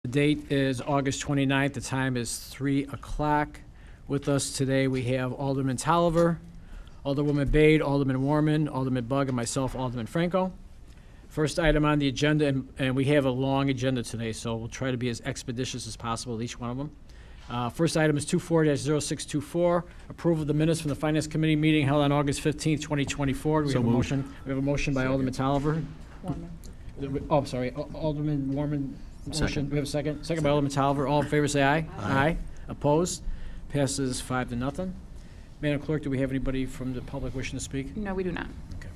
The date is August 29th. The time is 3 o'clock. With us today, we have Alderman Tolliver, Alderwoman Bade, Alderman Warman, Alderman Bug, and myself, Alderman Franco. First item on the agenda, and we have a long agenda today, so we'll try to be as expeditious as possible with each one of them. First item is 24-0624, approval of the minutes from the Finance Committee meeting held on August 15th, 2024. Do we have a motion? We have a motion by Alderman Tolliver. Oh, I'm sorry, Alderman Warman. Motion. Second. Do we have a second? Second by Alderman Tolliver. All in favor, say aye. Aye. Opposed? Passes 5-0. Madam Clerk, do we have anybody from the public wishing to speak? No, we do not. Okay.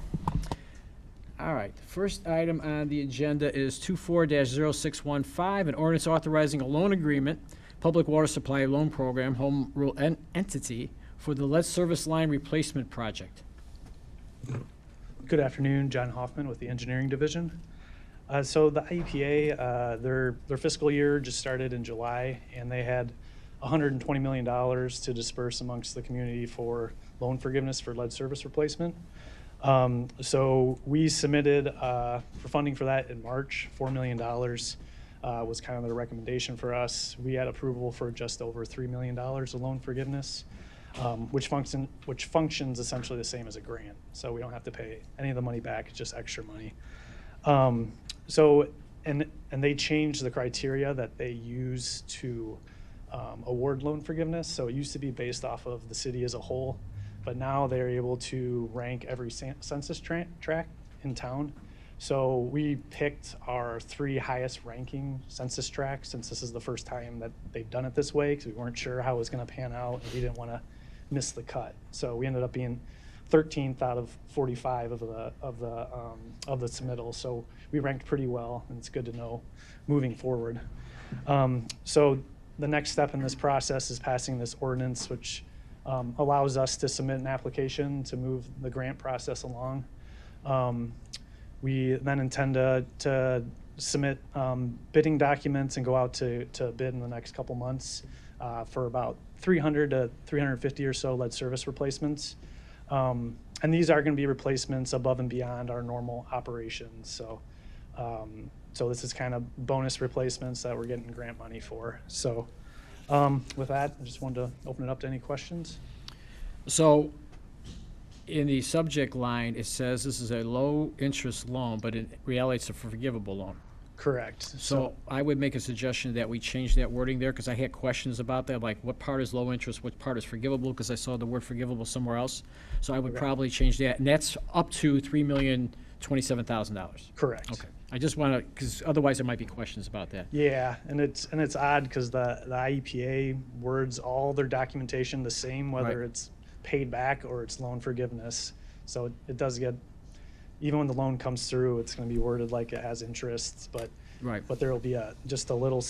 All right. The first item on the agenda is 24-0615, an ordinance authorizing a loan agreement, Public Water Supply Loan Program, Home Rule Entity, for the lead service line replacement project. Good afternoon, John Hoffman with the Engineering Division. So the IEPA, their fiscal year just started in July, and they had $120 million to disperse amongst the community for loan forgiveness for lead service replacement. So we submitted for funding for that in March. $4 million was kind of the recommendation for us. We had approval for just over $3 million of loan forgiveness, which functions essentially the same as a grant. So we don't have to pay any of the money back, it's just extra money. And they changed the criteria that they use to award loan forgiveness. So it used to be based off of the city as a whole, but now they're able to rank every census tract in town. So we picked our 3 highest ranking census tracts, since this is the first time that they've done it this way, because we weren't sure how it was going to pan out, and we didn't want to miss the cut. So we ended up being 13th out of 45 of the submittals. So we ranked pretty well, and it's good to know moving forward. So the next step in this process is passing this ordinance, which allows us to submit an application to move the grant process along. We then intend to submit bidding documents and go out to bid in the next couple months for about 300 to 350 or so lead service replacements. And these are going to be replacements above and beyond our normal operations. So this is kind of bonus replacements that we're getting grant money for. So with that, I just wanted to open it up to any questions. So in the subject line, it says this is a low-interest loan, but in reality, it's a forgivable loan. Correct. So I would make a suggestion that we change that wording there, because I had questions about that, like what part is low interest, what part is forgivable, because I saw the word forgivable somewhere else. So I would probably change that, and that's up to $3,027,000. Correct. Okay. I just want to, because otherwise there might be questions about that. Yeah, and it's odd because the IEPA words all their documentation the same, whether Right. it's paid back or it's loan forgiveness. So it does get, even when the loan comes through, it's going to be worded like it has interest, but Right. there will be just a little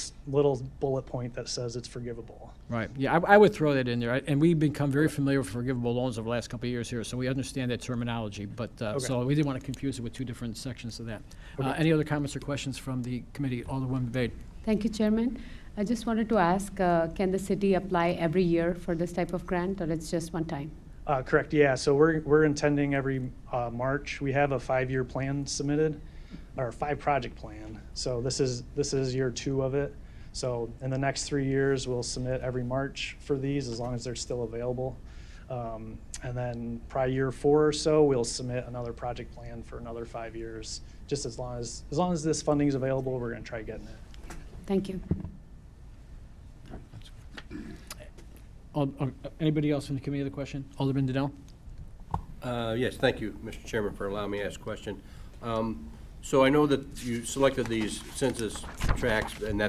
bullet point that says it's forgivable. Right. Yeah, I would throw that in there. And we've become very familiar with forgivable loans over the last couple of years here, so we understand that terminology. But so we didn't want to confuse it with 2 different sections of that. Okay. Any other comments or questions from the committee? Alderwoman Bade. Thank you, Chairman. I just wanted to ask, can the city apply every year for this type of grant, or it's just one time? Correct, yeah. So we're intending every March. We have a 5-year plan submitted, or a 5-project plan. So this is year 2 of it. So in the next 3 years, we'll submit every March for these, as long as they're still available. And then probably year 4 or so, we'll submit another project plan for another 5 years. Just as long as this funding is available, we're going to try getting it. Thank you. Anybody else from the committee have a question? Alderman Donnell? Yes, thank you, Mr. Chairman, for allowing me to ask a question. So I know that you selected these census tracts, and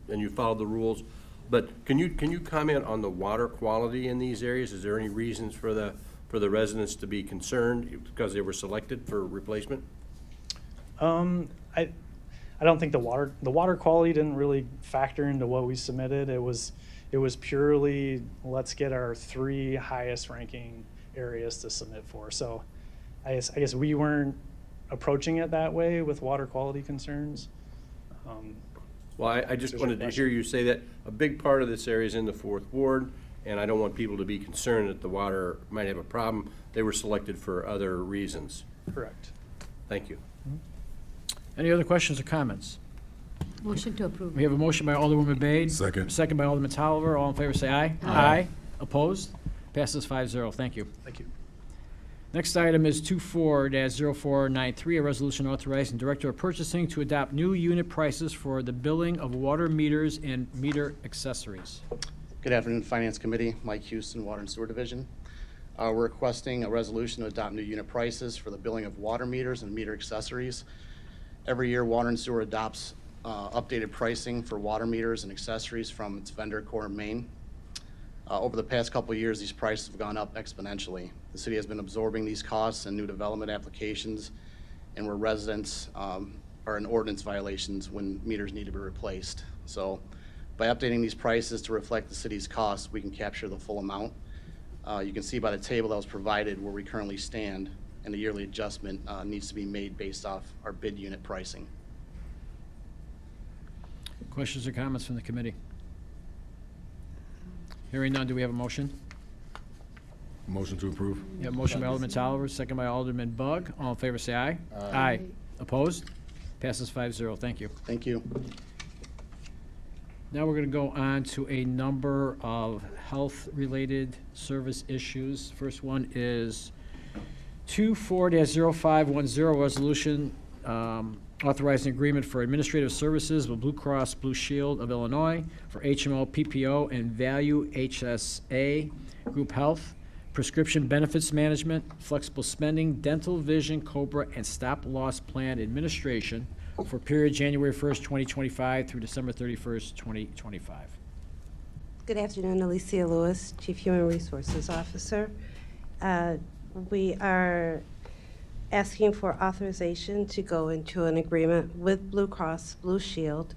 you followed the rules, but can you comment on the water quality in these areas? Is there any reasons for the residents to be concerned because they were selected for replacement? I don't think the water quality didn't really factor into what we submitted. It was purely, let's get our 3 highest ranking areas to submit for. So I guess we weren't approaching it that way with water quality concerns. Well, I just wanted to hear you say that a big part of this area is in the 4th Ward, and I don't want people to be concerned that the water might have a problem. They were selected for other reasons. Correct. Thank you. Any other questions or comments? Motion to approve. We have a motion by Alderwoman Bade. Second. Second by Alderman Tolliver. All in favor, say aye. Aye. Opposed? Passes 5-0. Thank you. Thank you. Next item is 24-0493, a resolution authorizing Director of Purchasing to adopt new unit prices for the billing of water meters and meter accessories. Good afternoon, Finance Committee. Mike Houston, Water and Sewer Division. We're requesting a resolution to adopt new unit prices for the billing of water meters and meter accessories. Every year, Water and Sewer adopts updated pricing for water meters and accessories from its vendor, Core Maine. Over the past couple of years, these prices have gone up exponentially. The city has been absorbing these costs and new development applications, and where residents are in ordinance violations when meters need to be replaced. So by updating these prices to reflect the city's costs, we can capture the full amount. You can see by the table that was provided where we currently stand, and the yearly adjustment needs to be made based off our bid unit pricing. Questions or comments from the committee? Hearing none, do we have a motion? Motion to approve. We have a motion by Alderman Tolliver, second by Alderman Bug. All in favor, say aye. Aye. Opposed? Passes 5-0. Thank you. Thank you. Now we're going to go on to a number of health-related service issues. First one is 24-0510, resolution authorizing agreement for administrative services with Blue Cross Blue Shield of Illinois for HMO, PPO, and Value HSA Group Health, prescription benefits management, flexible spending, dental, vision, COBRA, and stop-loss plan administration for period January 1st, 2025 through December 31st, 2025. Good afternoon, Alicia Lewis, Chief Human Resources Officer. We are asking for authorization to go into an agreement with Blue Cross Blue Shield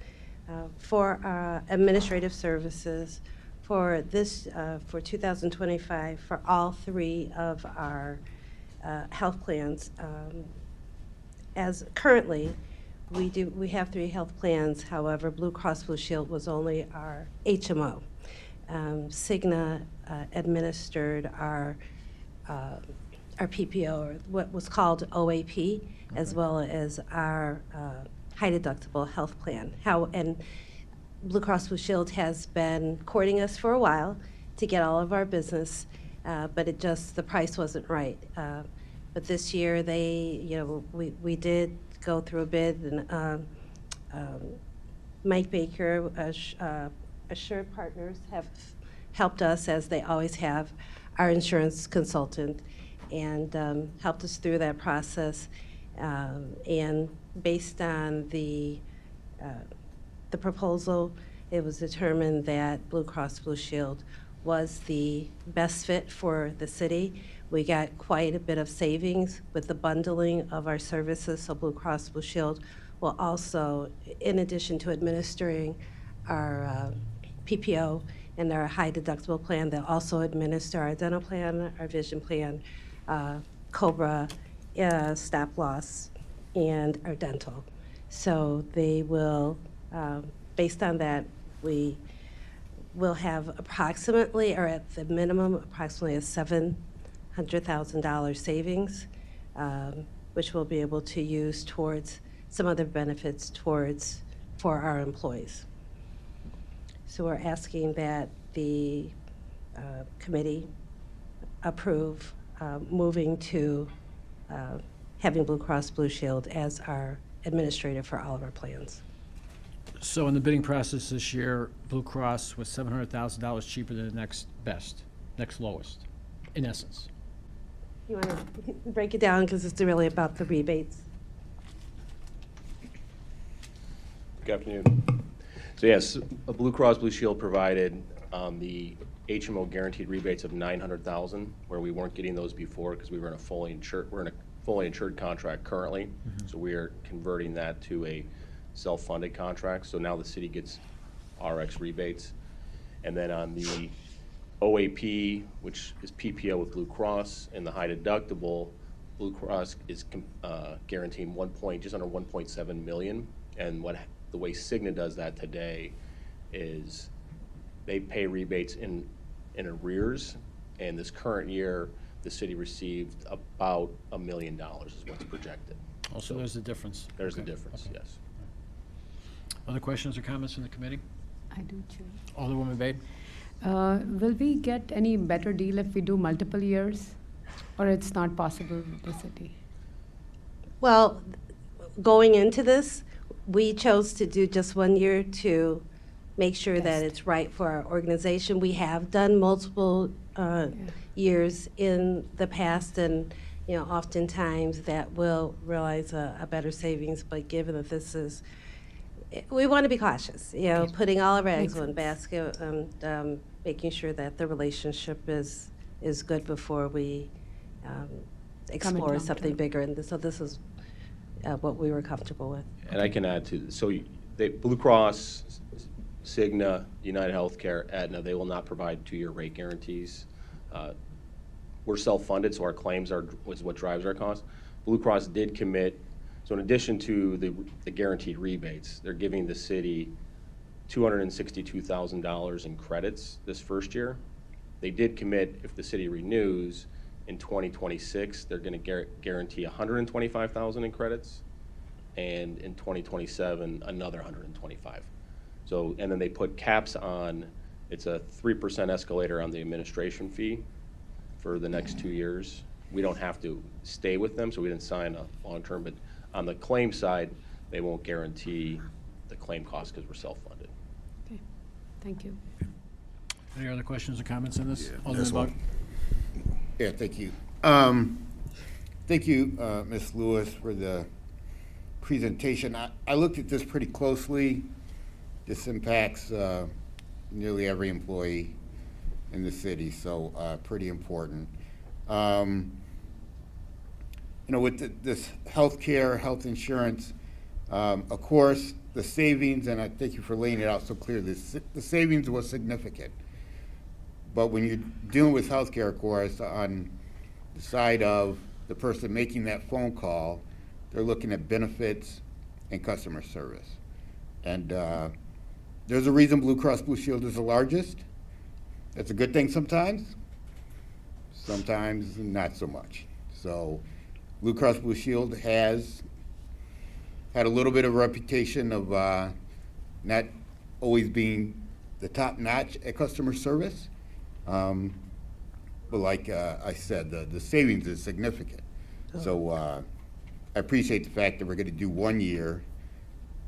for administrative services for this for 2025 for all three of our health plans. As currently, we have three health plans. However, Blue Cross Blue Shield was only our HMO. Cigna administered our PPO, or what was called OAP, as well as our high deductible health plan. And Blue Cross Blue Shield has been courting us for a while to get all of our business, but the price wasn't right. But this year, we did go through a bid, and Mike Baker, Assured Partners, have helped us, as they always have, our insurance consultant, and helped us through that process. And based on the proposal, it was determined that Blue Cross Blue Shield was the best fit for the city. We got quite a bit of savings with the bundling of our services, so Blue Cross Blue Shield will also, in addition to administering our PPO and our high deductible plan, they'll also administer our dental plan, our vision plan, COBRA, stop loss, and our dental. So they will, based on that, we will have approximately, or at the minimum, approximately a $700,000 savings, which we'll be able to use towards some other benefits for our employees. So we're asking that the committee approve moving to having Blue Cross Blue Shield as our administrator for all of our plans. So in the bidding process this year, Blue Cross was $700,000 cheaper than the next best, next lowest, in essence. You want to break it down, because it's really about the rebates? Good afternoon. So yes, Blue Cross Blue Shield provided the HMO guaranteed rebates of $900,000, where we weren't getting those before because we were in a fully insured contract currently. So we are converting that to a self-funded contract. So now the city gets RX rebates. And then on the OAP, which is PPO with Blue Cross, and the high deductible, Blue Cross is guaranteeing just under 1.7 million. And the way Cigna does that today is they pay rebates in arrears, and this current year, the city received about $1 million is what's projected. Also, there's a difference. There's Okay. the difference, Okay. yes. Other questions or comments from the committee? I do, Chair. Alderwoman Bade? Will we get any better deal if we do multiple years? Or it's not possible with the city? Well, going into this, we chose to do just 1 year to make sure that Test. it's right for our organization. We have done multiple years in the past, and oftentimes that will realize a better savings. But given that this is, we want to be cautious. Putting all of our eggs Makes in one sense. basket, and making sure that the relationship is good before we explore long something term. bigger. And so this is what we were comfortable with. And I can add to, Blue Cross, Cigna, United Healthcare, Aetna, they will not provide 2-year rate guarantees. We're self-funded, so our claims is what drives our costs. Blue Cross did commit, so in addition to the guaranteed rebates, they're giving the city $262,000 in credits this first year. They did commit, if the city renews, in 2026, they're going to guarantee $125,000 in credits, and in 2027, another $125,000. So, and then they put caps on, it's a 3% escalator on the administration fee for the next 2 years. We don't have to stay with them, so we didn't sign a long-term, but on the claim side, they won't guarantee the claim cost because we're self-funded. Okay, thank you. Any other questions or comments on this? Yeah, Alderman this one. Bug? Yeah, thank you. Thank you, Ms. Lewis, for the presentation. I looked at this pretty closely. This impacts nearly every employee in the city, so pretty important. With this healthcare, health insurance, of course, the savings, and I thank you for laying it out so clearly, the savings was significant. But when you're dealing with healthcare, of course, on the side of the person making that phone call, they're looking at benefits and customer service. And there's a reason Blue Cross Blue Shield is the largest. That's a good thing sometimes not so much. So Blue Cross Blue Shield has had a little bit of a reputation of not always being the top notch at customer service. But like I said, the savings is significant. So I appreciate the fact that we're going to do 1 year,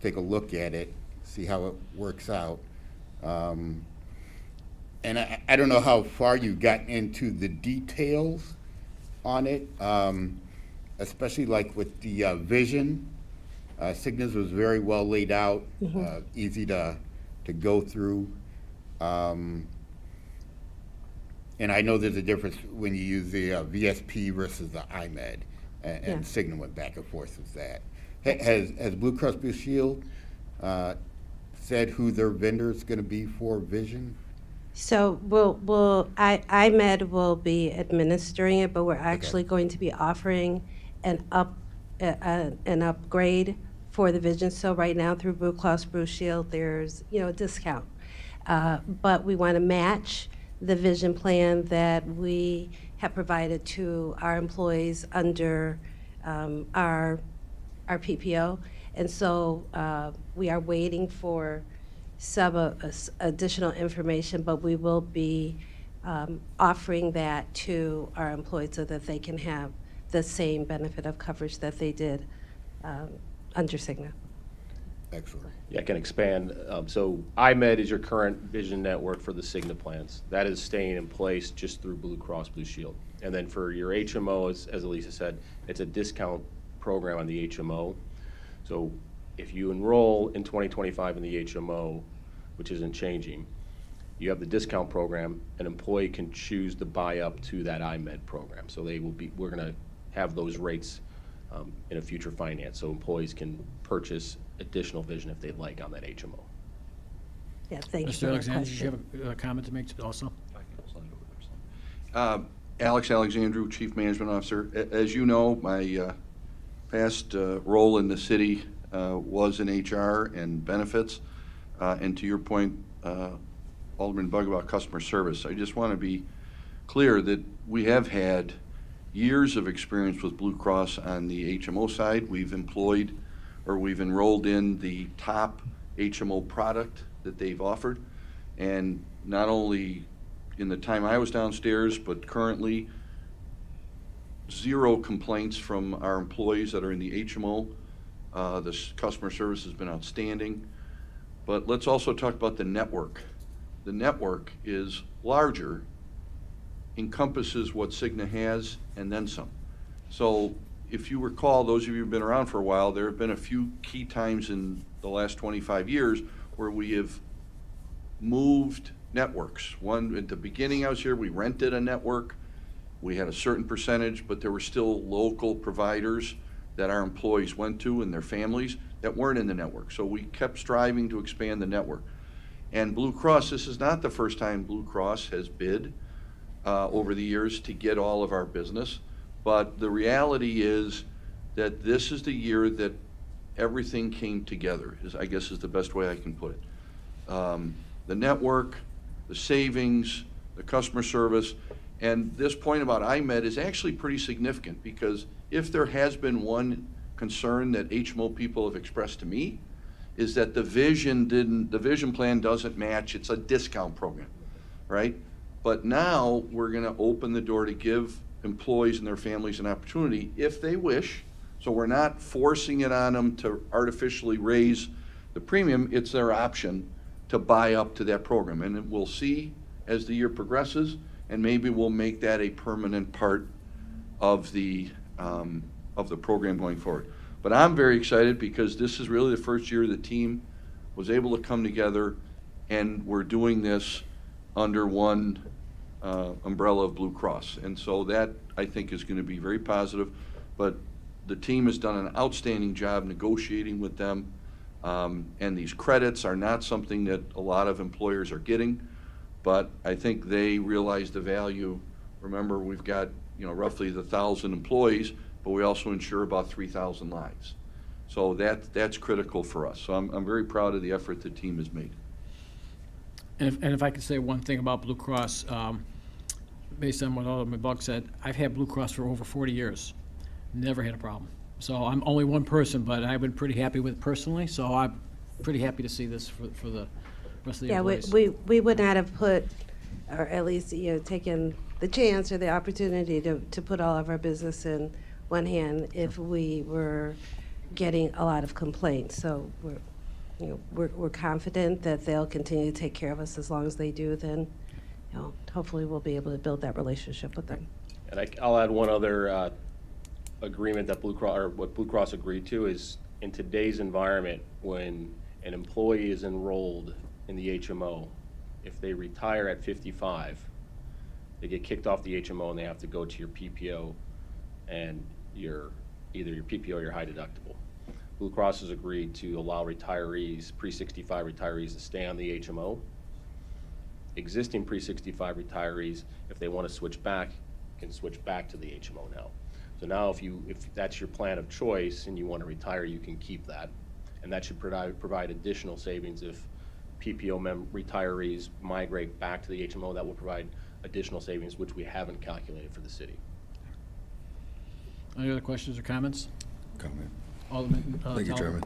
take a look at it, see how it works out. And I don't know how far you've gotten into the details on it, especially like with the vision. Cigna's was very well laid out, easy to go through. And I know there's a difference when you use the VSP versus the IMED, and Yeah. Cigna went back and forth with that. Has Blue Cross Blue Shield said who their vendor is going to be for vision? So IMED will be administering it, but we're actually going to be offering an upgrade for the vision. So right now through Blue Cross Blue Shield, there's a discount, but we want to match the vision plan that we have provided to our employees under our PPO. And so we are waiting for some additional information, but we will be offering that to our employees so that they can have the same benefit of coverage that they did under Cigna. Excellent. Yeah, I can expand. So IMED is your current vision network for the Cigna plans. That is staying in place just through Blue Cross Blue Shield. And then for your HMO, as Elisa said, it's a discount program on the HMO. So if you enroll in 2025 in the HMO, which isn't changing, you have the discount program. An employee can choose to buy up to that IMED program. So we're going to have those rates in a future finance, so employees can purchase additional vision if they'd like on that HMO. Yeah, thank you for Mr. that Alexander, did you question. have a comment to make also? Alex Alexandru, Chief Management Officer. As you know, my past role in the city was in HR and benefits. And to your point, Alderman Bug, about customer service, I just want to be clear that we have had years of experience with Blue Cross on the HMO side. We've enrolled in the top HMO product that they've offered. And not only in the time I was downstairs, but currently, 0 complaints from our employees that are in the HMO. Customer service has been outstanding. But let's also talk about the network. The network is larger, encompasses what Cigna has, and then some. So if you recall, those of you who've been around for a while, there have been a few key times in the last 25 years where we have moved networks. One, at the beginning I was here, we rented a network. We had a certain percentage, but there were still local providers that our employees went to and their families that weren't in the network. So we kept striving to expand the network. And Blue Cross, this is not the first time Blue Cross has bid over the years to get all of our business. But the reality is that this is the year that everything came together, I guess is the best way I can put it. The network, the savings, the customer service, and this point about IMED is actually pretty significant, because if there has been one concern that HMO people have expressed to me, is that the vision plan doesn't match. It's a discount program, right? But now we're gonna open the door to give employees and their families an opportunity if they wish. So we're not forcing it on them to artificially raise the premium. It's their option to buy up to that program. And then we'll see as the year progresses, and maybe we'll make that a permanent part of the program going forward. But I'm very excited because this is really the first year the team was able to come together, and we're doing this under one umbrella of Blue Cross. And so that, I think, is going to be very positive. But the team has done an outstanding job negotiating with them. And these credits are not something that a lot of employers are getting, but I think they realize the value. Remember, we've got, roughly 1,000 employees, but we also insure about 3,000 lives. So that's critical for us. So I'm very proud of the effort the team has made. And if I could say one thing about Blue Cross, based on what Alderman Bug said, I've had Blue Cross for over 40 years. Never had a problem. So I'm only one person, but I've been pretty happy with it personally, so I'm pretty happy to see this for the rest of the Yeah, employees. we would not have put, or at least, taken the chance or the opportunity to put all of our business in one hand if we were getting a lot of complaints. So we're confident that they'll continue to take care of us. As long as they do, then, hopefully we'll be able to build that relationship with them. And I'll add one other agreement that what Blue Cross agreed to is, in today's environment, when an employee is enrolled in the HMO, if they retire at 55, they get kicked off the HMO and they have to go to your PPO and either your PPO or your high deductible. Blue Cross has agreed to allow retirees, pre-65 retirees, to stay on the HMO. Existing pre-65 retirees, if they want to switch back, can switch back to the HMO now. So now if that's your plan of choice and you want to retire, you can keep that. And that should provide additional savings if PPO retirees migrate back to the HMO. That will provide additional savings, which we haven't calculated for the city. Any other questions or comments? Comment. Alderman Thank you, Talbot? Chairman.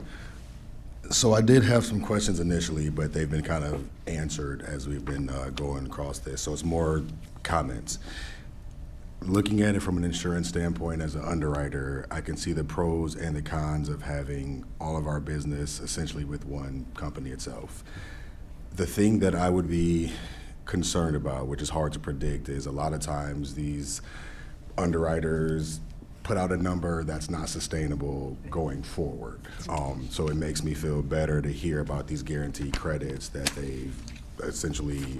So I did have some questions initially, but they've been kind of answered as we've been going across this. So it's more comments. Looking at it from an insurance standpoint as an underwriter, I can see the pros and the cons of having all of our business essentially with one company itself. The thing that I would be concerned about, which is hard to predict, is a lot of times these underwriters put out a number that's not sustainable going forward. So it makes me feel better to hear about these guaranteed credits that they've essentially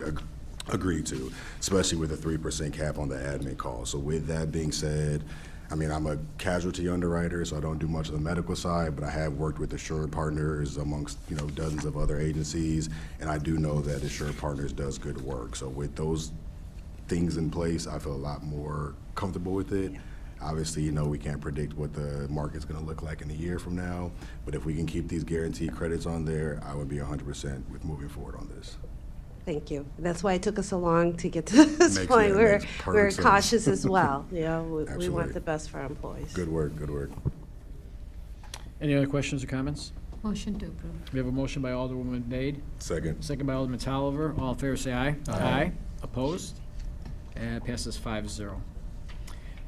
agreed to, especially with a 3% cap on the admin cost. So with that being said, I mean, I'm a casualty underwriter, so I don't do much of the medical side, but I have worked with Assured Partners amongst, dozens of other agencies, and I do know that Assured Partners does good work. So with those things in place, I feel a lot more comfortable with it. Obviously, we can't predict what the market's going to look like in a year from now, but if we can keep these guaranteed credits on there, I would be 100% with moving forward on this. Thank you. That's why it took us so long to get to this point. We're perfect sense. cautious as well. We Absolutely. want the best for our employees. Good work, good work. Any other questions or comments? Motion to approve. We have a motion by Alderwoman Bade, Second. second by Alderman Tolliver. All in favor, say aye. Aye. Opposed? And it passes 5-0.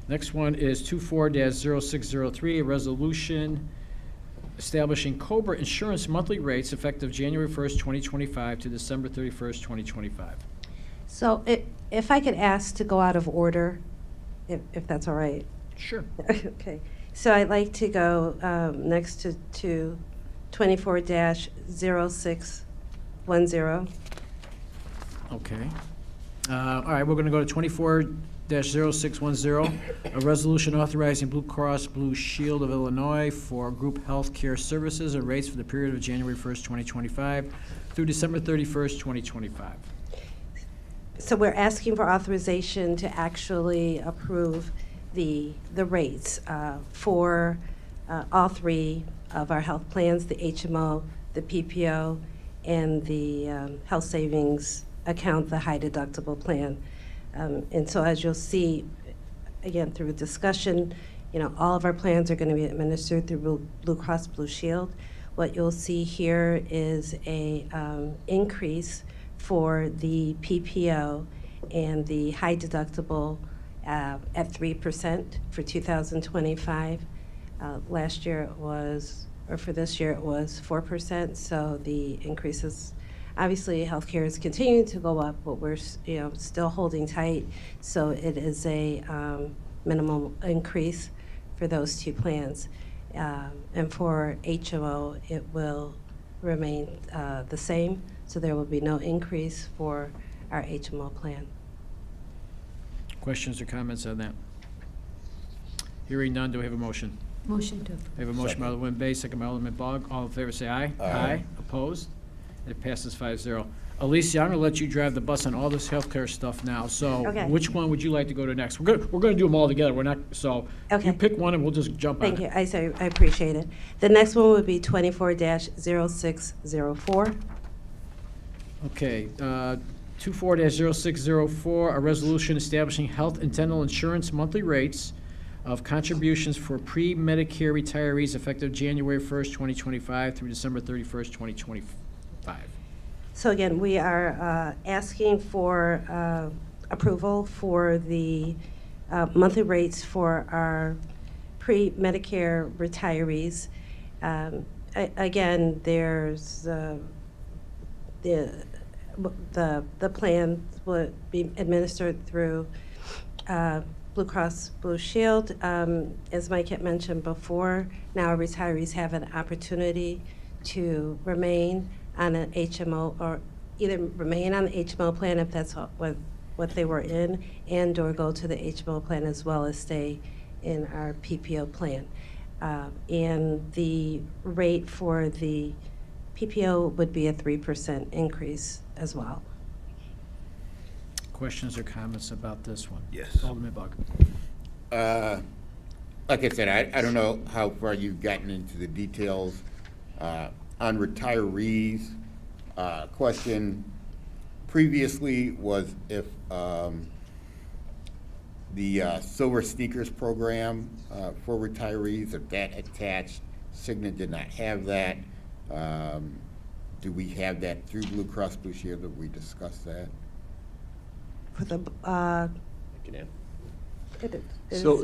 Next one is 24-0603, a resolution establishing Cobra Insurance monthly rates effective January 1st, 2025 to December 31st, 2025. So if I could ask to go out of order, if that's all right. Sure. Okay, so I'd like to go next to 24-0610. Okay. All right, we're going to go to 24-0610, a resolution authorizing Blue Cross Blue Shield of Illinois for group health care services and rates for the period of January 1st, 2025 through December 31st, 2025. So we're asking for authorization to actually approve the rates for all three of our health plans, the HMO, the PPO, and the health savings account, the high deductible plan. And so as you'll see, again, through discussion, all of our plans are going to be administered through Blue Cross Blue Shield. What you'll see here is a increase for the PPO and the high deductible at 3% for 2025. Last year it was, or for this year it was 4%. So the increases, obviously healthcare is continuing to go up, but we're still holding tight. So it is a minimum increase for those two plans. And for HMO, it will remain the same. So there will be no increase for our HMO plan. Questions or comments on that? Hearing none, do we have a motion? Motion to approve. We have a motion by Alderman Bay, second by Alderman Bog. All in favor, say aye. Aye. Opposed? It passes 5-0. Alicia, I'm going to let you drive the bus on all this healthcare stuff now. So Okay. which one would you like to go to next? We're going to do them all together. We're not, so Okay. you pick one and we'll just jump on it. Thank you. I appreciate it. The next one would be 24-0604. Okay, 24-0604, a resolution establishing health and dental insurance monthly rates of contributions for pre-Medicare retirees effective January 1st, 2025 through December 31st, 2025. So again, we are asking for approval for the monthly rates for our pre-Medicare retirees. Again, there's the plan would be administered through Blue Cross Blue Shield. As Mike had mentioned before, now retirees have an opportunity to remain on an HMO, or either remain on the HMO plan if that's what they were in, and or go to the HMO plan as well as stay in our PPO plan. And the rate for the PPO would be a 3% increase as well. Questions or comments about this one? Yes. Alderman Bug. Like I said, I don't know how far you've gotten into the details on retirees. Question previously was if the Silver Sneakers program for retirees, if that attached, Cigna did not have that. Do we have that through Blue Cross Blue Shield? Have we discussed that? For the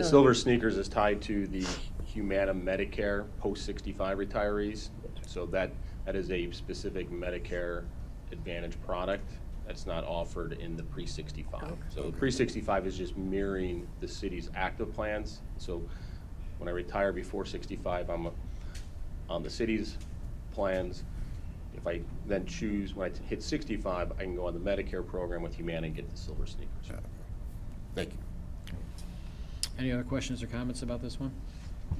Silver Sneakers is tied to the Humana Medicare post-65 retirees. So that is a specific Medicare Advantage product that's not offered in the pre-65. So the pre-65 is just mirroring the city's active plans. So when I retire before 65, I'm on the city's plans. If I then choose, when I hit 65, I can go on the Medicare program with Humana and get the Silver Sneakers. Thank you. Any other questions or comments about this one?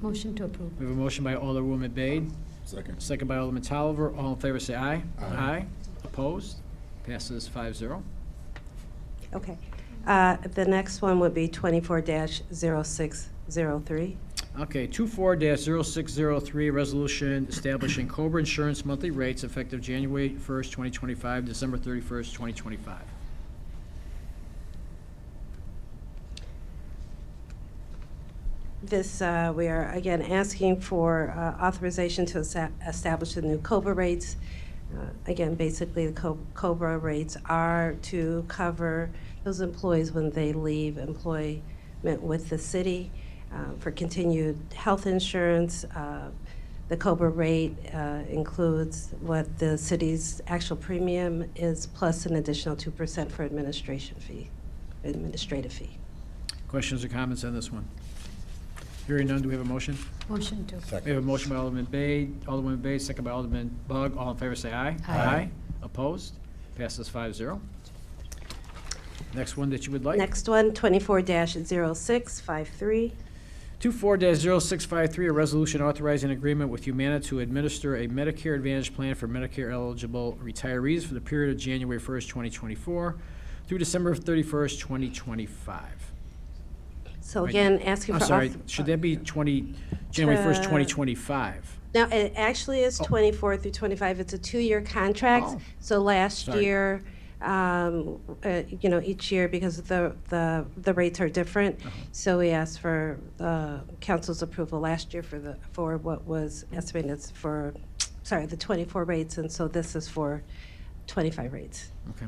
Motion to approve. We have a motion by Alderwoman Bade, Second. second by Alderman Tolliver. All in favor, say aye. Aye. Opposed? Passes 5-0. Okay. The next one would be 24-0603. Okay, 24-0603, resolution establishing Cobra Insurance monthly rates effective January 1st, 2025, December 31st, 2025. This, we are again asking for authorization to establish the new COBRA rates. Again, basically, the COBRA rates are to cover those employees when they leave employment with the city for continued health insurance. The COBRA rate includes what the city's actual premium is, plus an additional 2% for administrative fee. Questions or comments on this one? Hearing none, do we have a motion? Motion to. Second. We have a motion by Alderman Bade, second by Alderman Bug. All in favor, say aye. Aye. Opposed? Passes 5-0. Next one that you would like? Next one, 24-0653. 24-0653, a resolution authorizing agreement with Humana to administer a Medicare Advantage plan for Medicare-eligible retirees for the period of January 1st, 2024 through December 31st, 2025. So Right. again, asking I'm for. sorry, should that be January 1st, 2025? Now, it actually is 24 through 25. It's a 2-year contract. Oh. So last Sorry. year, each year, because the rates are different. So we asked for council's approval last year for what was estimated for, the 24 rates, and so this is for 25 rates. Okay.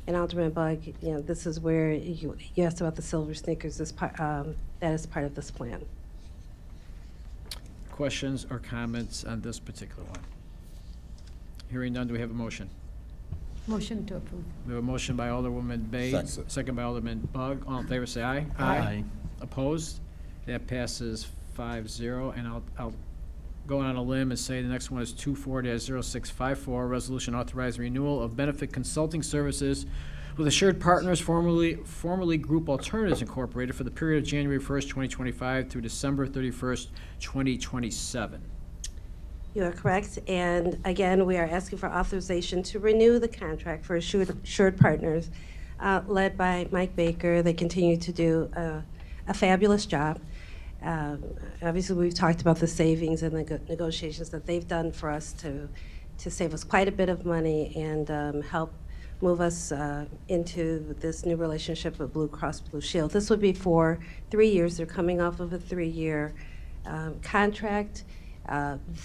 And Alderman Bug, this is where you asked about the silver sneakers. That is part of this plan. Questions or comments on this particular one? Hearing none, do we have a motion? Motion to approve. We have a motion by Alderwoman Bade, Second. second by Alderman Bug. All in favor, say aye. Aye. Opposed? That passes 5-0. And I'll go on a limb and say the next one is 24-0654, resolution authorizing renewal of benefit consulting services with Assured Partners, formerly Group Alternatives Incorporated, for the period of January 1st, 2025 through December 31st, 2027. You are correct. And again, we are asking for authorization to renew the contract for Assured Partners, led by Mike Baker. They continue to do a fabulous job. Obviously, we've talked about the savings and the negotiations that they've done for us to save us quite a bit of money and help move us into this new relationship with Blue Cross Blue Shield. This would be for 3 years. They're coming off of a 3-year contract.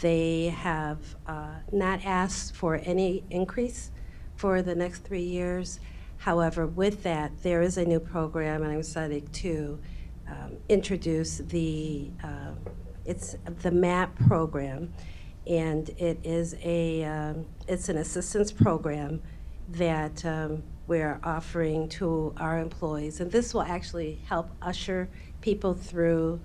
They have not asked for any increase for the next 3 years. However, with that, there is a new program, and I'm excited to introduce it's the MAP program, and it is it's an assistance program that we're offering to our employees, and this will actually help usher people through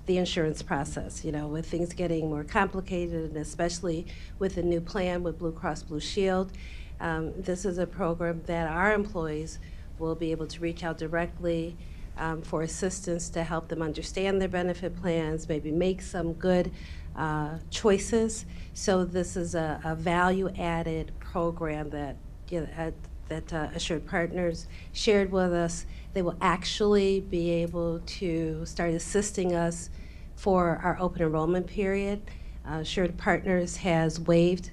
the insurance process, with things getting more complicated, and especially with the new plan with Blue Cross Blue Shield. This is a program that our employees will be able to reach out directly for assistance to help them understand their benefit plans, maybe make some good choices. So this is a value-added program that Assured Partners shared with us. They will actually be able to start assisting us for our open enrollment period. Assured Partners has waived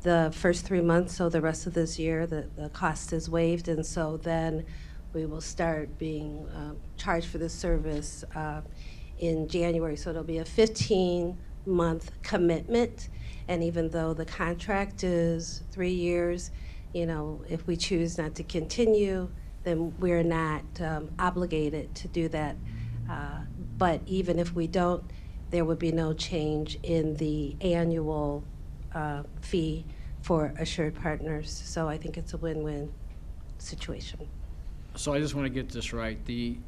the first 3 months, so the rest of this year, the cost is waived, and so then we will start being charged for this service in January. So it'll be a 15-month commitment, and even though the contract is 3 years, if we choose not to continue, then we're not obligated to do that. But even if we don't, there would be no change in the annual fee for Assured Partners. So I think it's a win-win situation. So I just want to get this right. The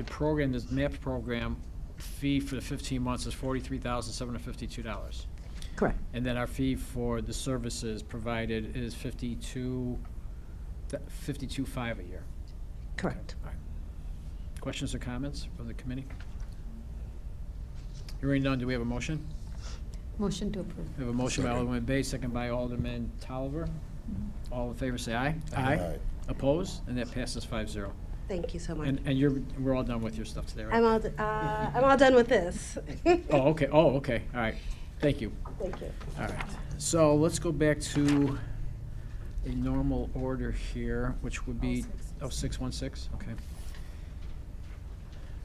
program, this MAP program, fee for the 15 months is $43,752. Correct. And then our fee for the services provided is $52,500 a year. Correct. All right. Questions or comments from the committee? Hearing none, do we have a motion? Motion to approve. We have a motion by Alderman Bay, second by Alderman Tolliver. All in favor, say aye. Aye. Opposed? And that passes 5-0. Thank you so much. And we're all done with your stuff today, right? I'm all done with this. Oh, okay, all right. Thank you. Thank you. All right, so let's go back to a normal order here, which would be, 0616, okay.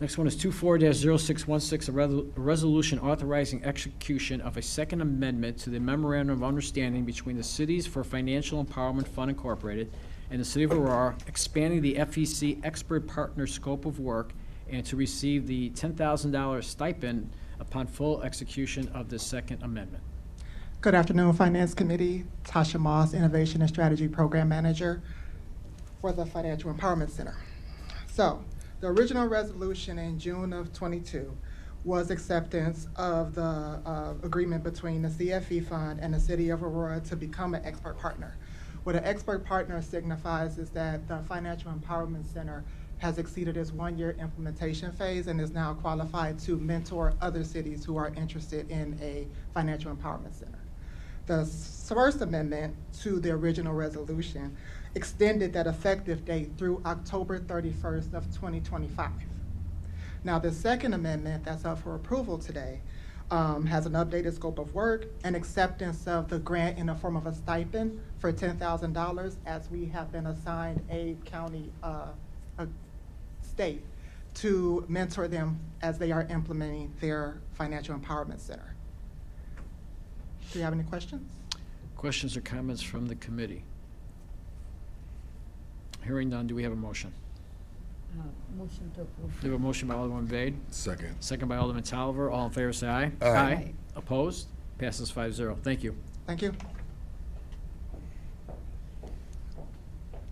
Next one is 24-0616, a resolution authorizing execution of a second amendment to the Memorandum of Understanding between the Cities for Financial Empowerment Fund Incorporated and the City of Aurora, expanding the FEC expert partner scope of work and to receive the $10,000 stipend upon full execution of the second amendment. Good afternoon, Finance Committee. Tasha Moss, Innovation and Strategy Program Manager for the Financial Empowerment Center. So, the original resolution in June of '22 was acceptance of the agreement between the CFE Fund and the City of Aurora to become an expert partner. What an expert partner signifies is that the Financial Empowerment Center has exceeded its one-year implementation phase and is now qualified to mentor other cities who are interested in a financial empowerment center. The first amendment to the original resolution extended that effective date through October 31st of 2025. Now, the second amendment that's up for approval today has an updated scope of work and acceptance of the grant in the form of a stipend for $10,000 as we have been assigned a county, a state to mentor them as they are implementing their financial empowerment center. Do you have any questions? Questions or comments from the committee? Hearing none, do we have a motion? Motion to approve. We have a motion by Alderman Bade, Second. second by Alderman Tolliver. All in favor, say aye. Aye. Opposed? Passes 5-0. Thank you. Thank you.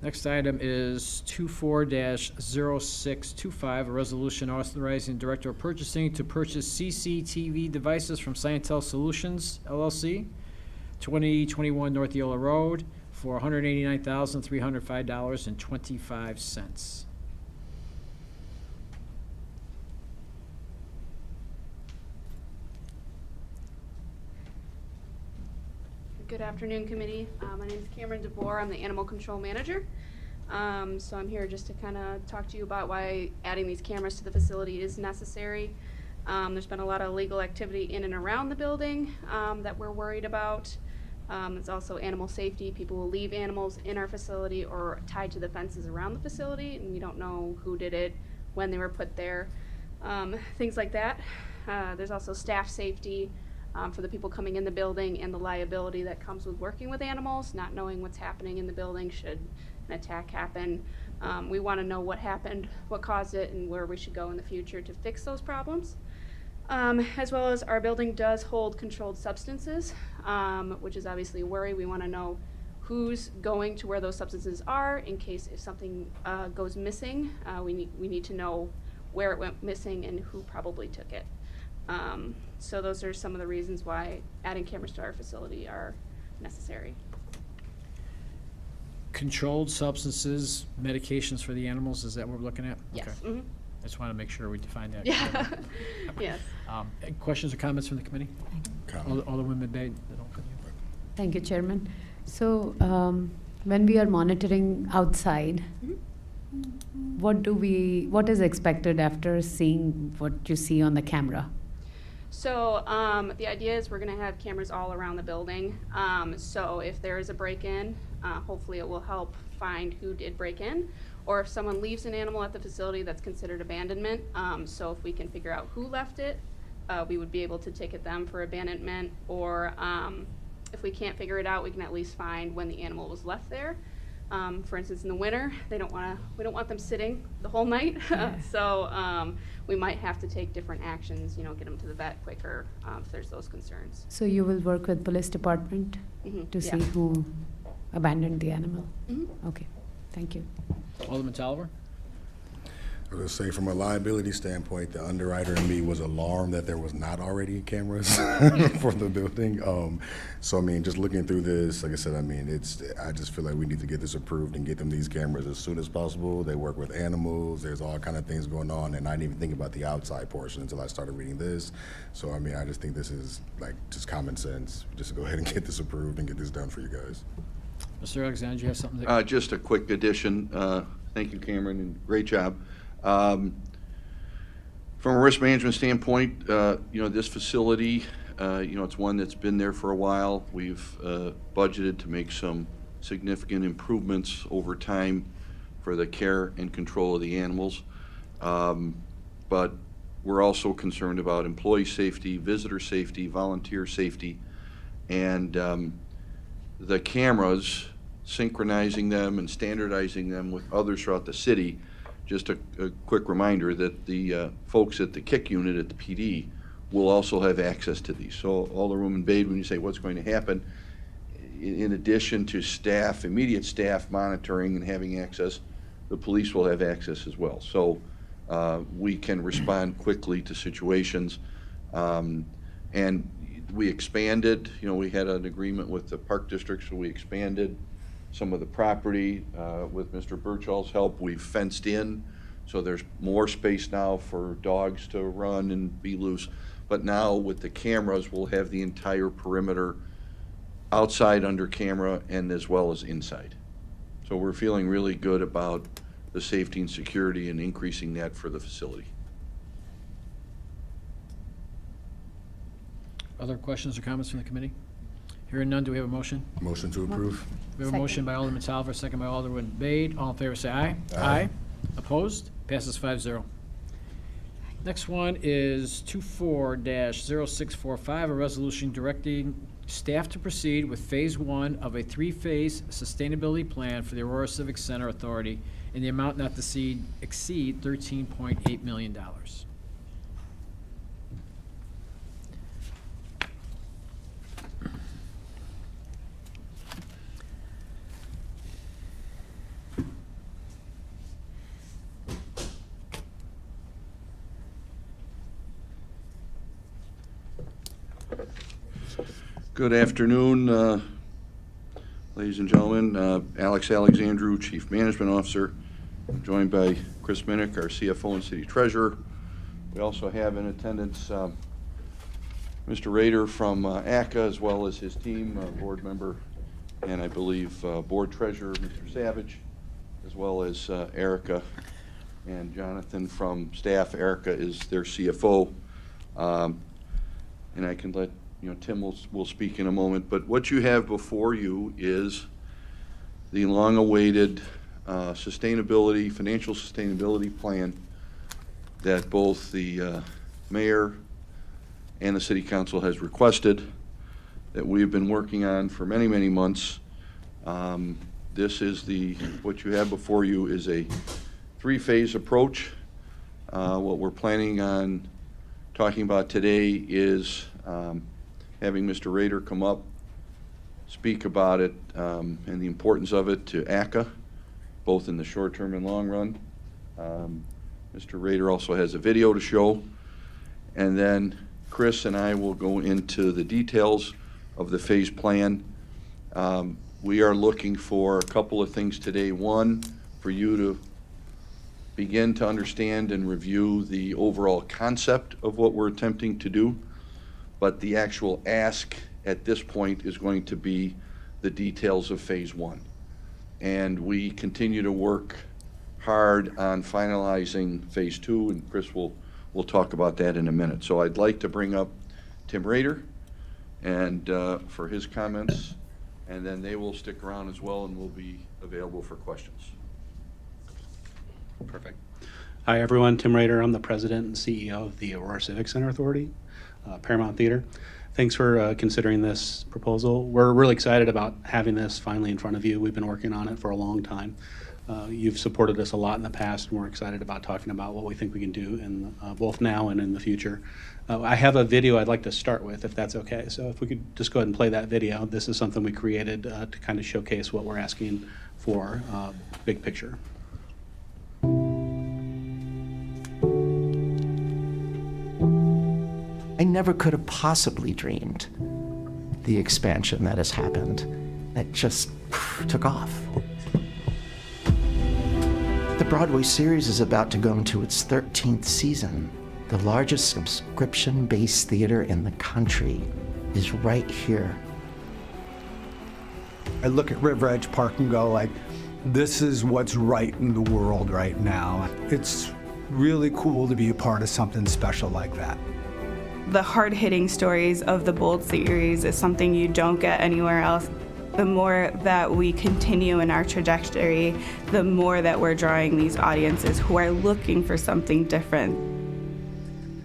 Next item is 24-0625, a resolution authorizing Director of Purchasing to purchase CCTV devices from Scientel Solutions LLC, 2021 North Yola Road, for $189,305.25. Good afternoon, committee. My name is Cameron DeBoer. I'm the Animal Control Manager. So I'm here just to kind of talk to you about why adding these cameras to the facility is necessary. There's been a lot of illegal activity in and around the building that we're worried about. It's also animal safety. People will leave animals in our facility or tied to the fences around the facility, and we don't know who did it, when they were put there, things like that. There's also staff safety. For the people coming in the building and the liability that comes with working with animals, not knowing what's happening in the building should an attack happen. We want to know what happened, what caused it, and where we should go in the future to fix those problems. As well as our building does hold controlled substances, which is obviously a worry. We want to know who's going to where those substances are in case if something goes missing. We need to know where it went missing and who probably took it. So those are some of the reasons why adding cameras to our facility are necessary. Controlled substances, medications for the animals, is that what we're looking at? Yes. Okay. Mhm. I just want to make sure we define that. Yeah. Yes. Any questions or comments from the committee? Alderwoman Bade. Thank you, Chairman. So, when we are monitoring outside, what is expected after seeing what you see on the camera? So the idea is we're going to have cameras all around the building. So if there is a break-in, hopefully it will help find who did break in, or if someone leaves an animal at the facility, that's considered abandonment. So if we can figure out who left it, we would be able to ticket them for abandonment, or if we can't figure it out, we can at least find when the animal was left there. For instance, in the winter, we don't want them sitting the whole night. So we might have to take different actions, get them to the vet quicker if there's those concerns. So you will work with police department to see who abandoned the animal? Okay, thank you. Alderman Tolliver? I was going to say, from a liability standpoint, the underwriter and me was alarmed that there was not already cameras for the building. So, I mean, just looking through this, like I said, I mean, I just feel like we need to get this approved and get them these cameras as soon as possible. They work with animals. There's all kind of things going on, and I didn't even think about the outside portion until I started reading this. So, I mean, I just think this is, like, just common sense, just to go ahead and get this approved and get this done for you guys. Mr. Alexander, do you have something? To Just a quick addition. Thank you, Cameron, and great job. From a risk management standpoint, this facility, it's one that's been there for a while. We've budgeted to make some significant improvements over time for the care and control of the animals. but we're also concerned about employee safety, visitor safety, volunteer safety, and the cameras, synchronizing them and standardizing them with others throughout the city. Just a quick reminder that the folks at the KIC unit at the PD will also have access to these. So Alderwoman Bade, when you say what's going to happen, in addition to staff, immediate staff monitoring and having access, the police will have access as well. So we can respond quickly to situations. And we expanded, we had an agreement with the Park District, so we expanded some of the property. With Mr. Birchall's help, we've fenced in, so there's more space now for dogs to run and be loose. But now with the cameras, we'll have the entire perimeter outside under camera and as well as inside. So we're feeling really good about the safety and security and increasing that for the facility. Other questions or comments from the committee? Hearing none, do we have a motion? Motion to approve? We have a motion by Alderman Talver, second by Alderman Bade. All in favor, say aye. Aye. Opposed? Passes 5-0. Next one is 24-0645, a resolution directing staff to proceed with Phase 1 of a 3-phase sustainability plan for the Aurora Civic Center Authority in the amount not to exceed $13.8 million. Good afternoon, ladies and gentlemen. Alex Alexandru, Chief Management Officer. I'm joined by Chris Minnick, our CFO and City Treasurer. We also have in attendance Mr. Rader from ACA, as well as his team, board member, and I believe Board Treasurer, Mr. Savage, as well as Erica and Jonathan from staff. Erica is their CFO. And I can let Tim will speak in a moment, but what you have before you is the long-awaited financial sustainability plan that both the mayor and the city council has requested, that we've been working on for many, many months. This is what you have before you is a 3-phase approach. What we're planning on talking about today is having Mr. Rader come up, speak about it, and the importance of it to ACA, both in the short term and long run. Mr. Rader also has a video to show, and then Chris and I will go into the details of the phase plan. We are looking for a couple of things today. One, for you to begin to understand and review the overall concept of what we're attempting to do. But the actual ask at this point is going to be the details of Phase 1. And we continue to work hard on finalizing Phase 2, and Chris will talk about that in a minute. So I'd like to bring up Tim Rader and for his comments, and then they will stick around as well and will be available for questions. Perfect. Hi, everyone. Tim Rader. I'm the president and CEO of the Aurora Civic Center Authority. Paramount Theater. Thanks for considering this proposal. We're really excited about having this finally in front of you. We've been working on it for a long time. You've supported us a lot in the past, and we're excited about talking about what we think we can do in both now and in the future. I have a video I'd like to start with, if that's okay. So if we could just go ahead and play that video. This is something we created to kind of showcase what we're asking for, big picture. I never could have possibly dreamed the expansion that has happened. That just took off. The Broadway series is about to go into its 13th season. The largest subscription-based theater in the country is right here. I look at River Edge Park and go like, this is what's right in the world right now. It's really cool to be a part of something special like that. The hard-hitting stories of the Bold series is something you don't get anywhere else. The more that we continue in our trajectory, the more that we're drawing these audiences who are looking for something different.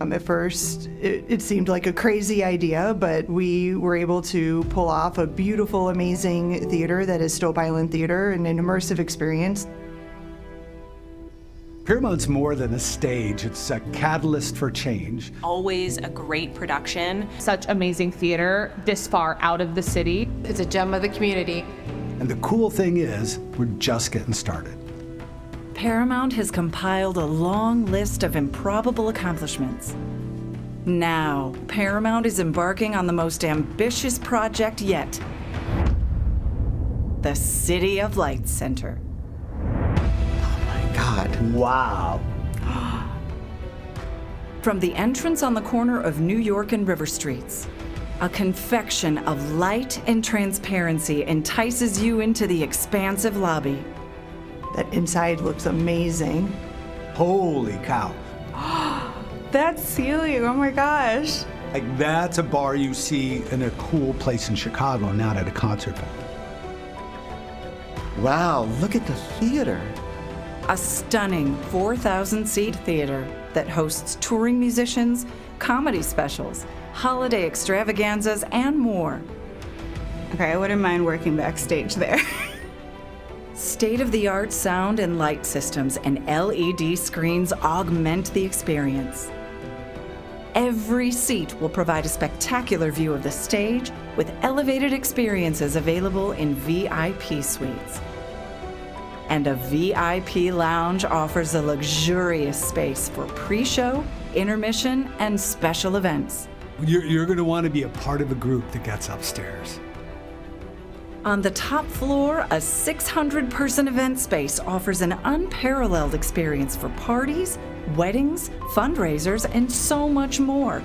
At first, it seemed like a crazy idea, but we were able to pull off a beautiful, amazing theater that is Stope Island Theater and an immersive experience. Paramount's more than a stage, it's a catalyst for change. Always a great production. Such amazing theater this far out of the city. It's a gem of the community. And the cool thing is, we're just getting started. Paramount has compiled a long list of improbable accomplishments. Now, Paramount is embarking on the most ambitious project yet. The City of Lights Center. God. Wow. From the entrance on the corner of New York and River Streets, a confection of light and transparency entices you into the expansive lobby. That inside looks amazing. Holy cow. That ceiling, oh my gosh. Like, that's a bar you see in a cool place in Chicago, not at a concert venue. Wow, look at the theater. A stunning 4,000-seat theater that hosts touring musicians, comedy specials, holiday extravaganzas, and more. Okay, I wouldn't mind working backstage there. State-of-the-art sound and light systems and LED screens augment the experience. Every seat will provide a spectacular view of the stage with elevated experiences available in VIP suites. And a VIP lounge offers a luxurious space for pre-show, intermission, and special events. You're going to want to be a part of a group that gets upstairs. On the top floor, a 600-person event space offers an unparalleled experience for parties, weddings, fundraisers, and so much more,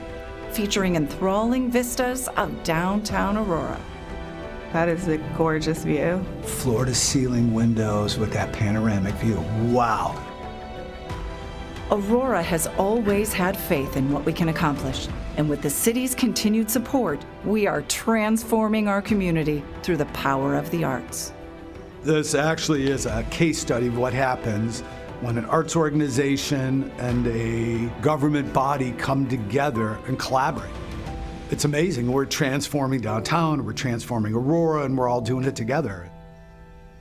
featuring enthralling vistas of downtown Aurora. That is a gorgeous view. Floor-to-ceiling windows with that panoramic view. Wow. Aurora has always had faith in what we can accomplish, and with the city's continued support, we are transforming our community through the power of the arts. This actually is a case study of what happens when an arts organization and a government body come together and collaborate. It's amazing. We're transforming downtown, we're transforming Aurora, and we're all doing it together.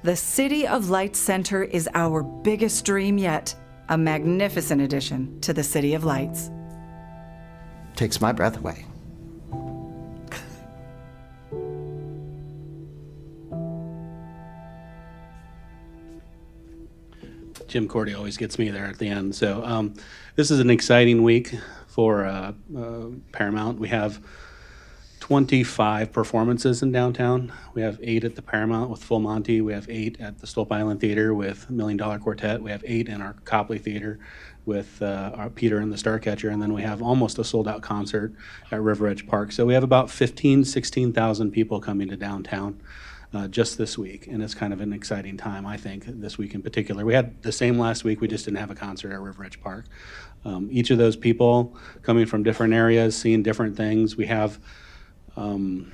The City of Lights Center is our biggest dream yet, a magnificent addition to the City of Lights. Takes my breath away. Jim Cordy always gets me there at the end. So this is an exciting week for Paramount. We have 25 performances in downtown. We have 8 at the Paramount with Full Monty. We have 8 at the Stope Island Theater with $1 Million Quartet. We have 8 in our Copley Theater with our Peter and the Starcatcher. And then we have almost a sold-out concert at River Edge Park. So we have about 16,000 people coming to downtown just this week. And it's kind of an exciting time, I think, this week in particular. We had the same last week. We just didn't have a concert at River Edge Park. Each of those people coming from different areas, seeing different things. We have about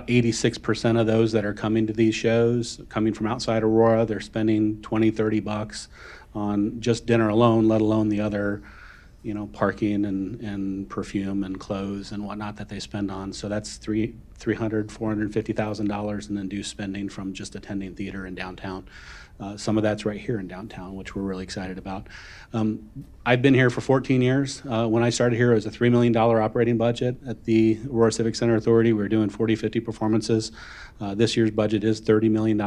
86% of those that are coming to these shows, coming from outside Aurora, they're spending $20-$30 on just dinner alone, let alone the other, parking and perfume and clothes and whatnot that they spend on. So that's $450,000 in induced spending from just attending theater in downtown. Some of that's right here in downtown, which we're really excited about. I've been here for 14 years. When I started here, it was a $3 million operating budget at the Aurora Civic Center Authority. We were doing 40, 50 performances. This year's budget is $30 million.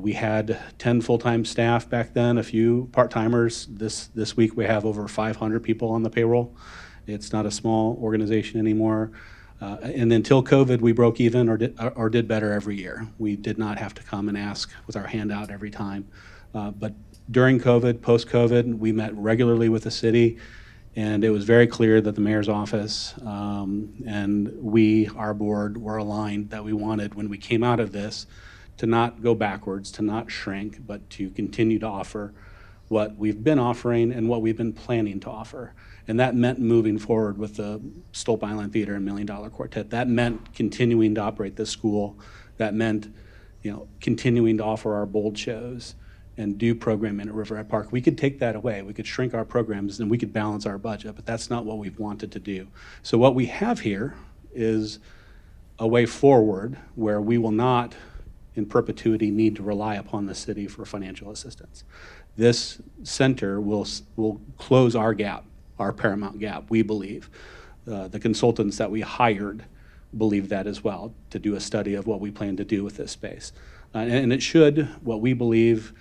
We had 10 full-time staff back then, a few part-timers. This week we have over 500 people on the payroll. It's not a small organization anymore. And until COVID, we broke even or did better every year. We did not have to come and ask with our hand out every time. But during COVID, post-COVID, we met regularly with the city, and it was very clear that the mayor's office and we, our board, were aligned that we wanted, when we came out of this, to not go backwards, to not shrink, but to continue to offer what we've been offering and what we've been planning to offer. And that meant moving forward with the Stope Island Theater and $1 Million Quartet. That meant continuing to operate this school. That meant, continuing to offer our bold shows and do programming at Riverhead Park. We could take that away. We could shrink our programs and we could balance our budget, but that's not what we've wanted to do. So what we have here is a way forward where we will not in perpetuity need to rely upon the city for financial assistance. This center will close our gap, our Paramount gap, we believe. The consultants that we hired believe that as well, to do a study of what we plan to do with this space. And it should, what we believe,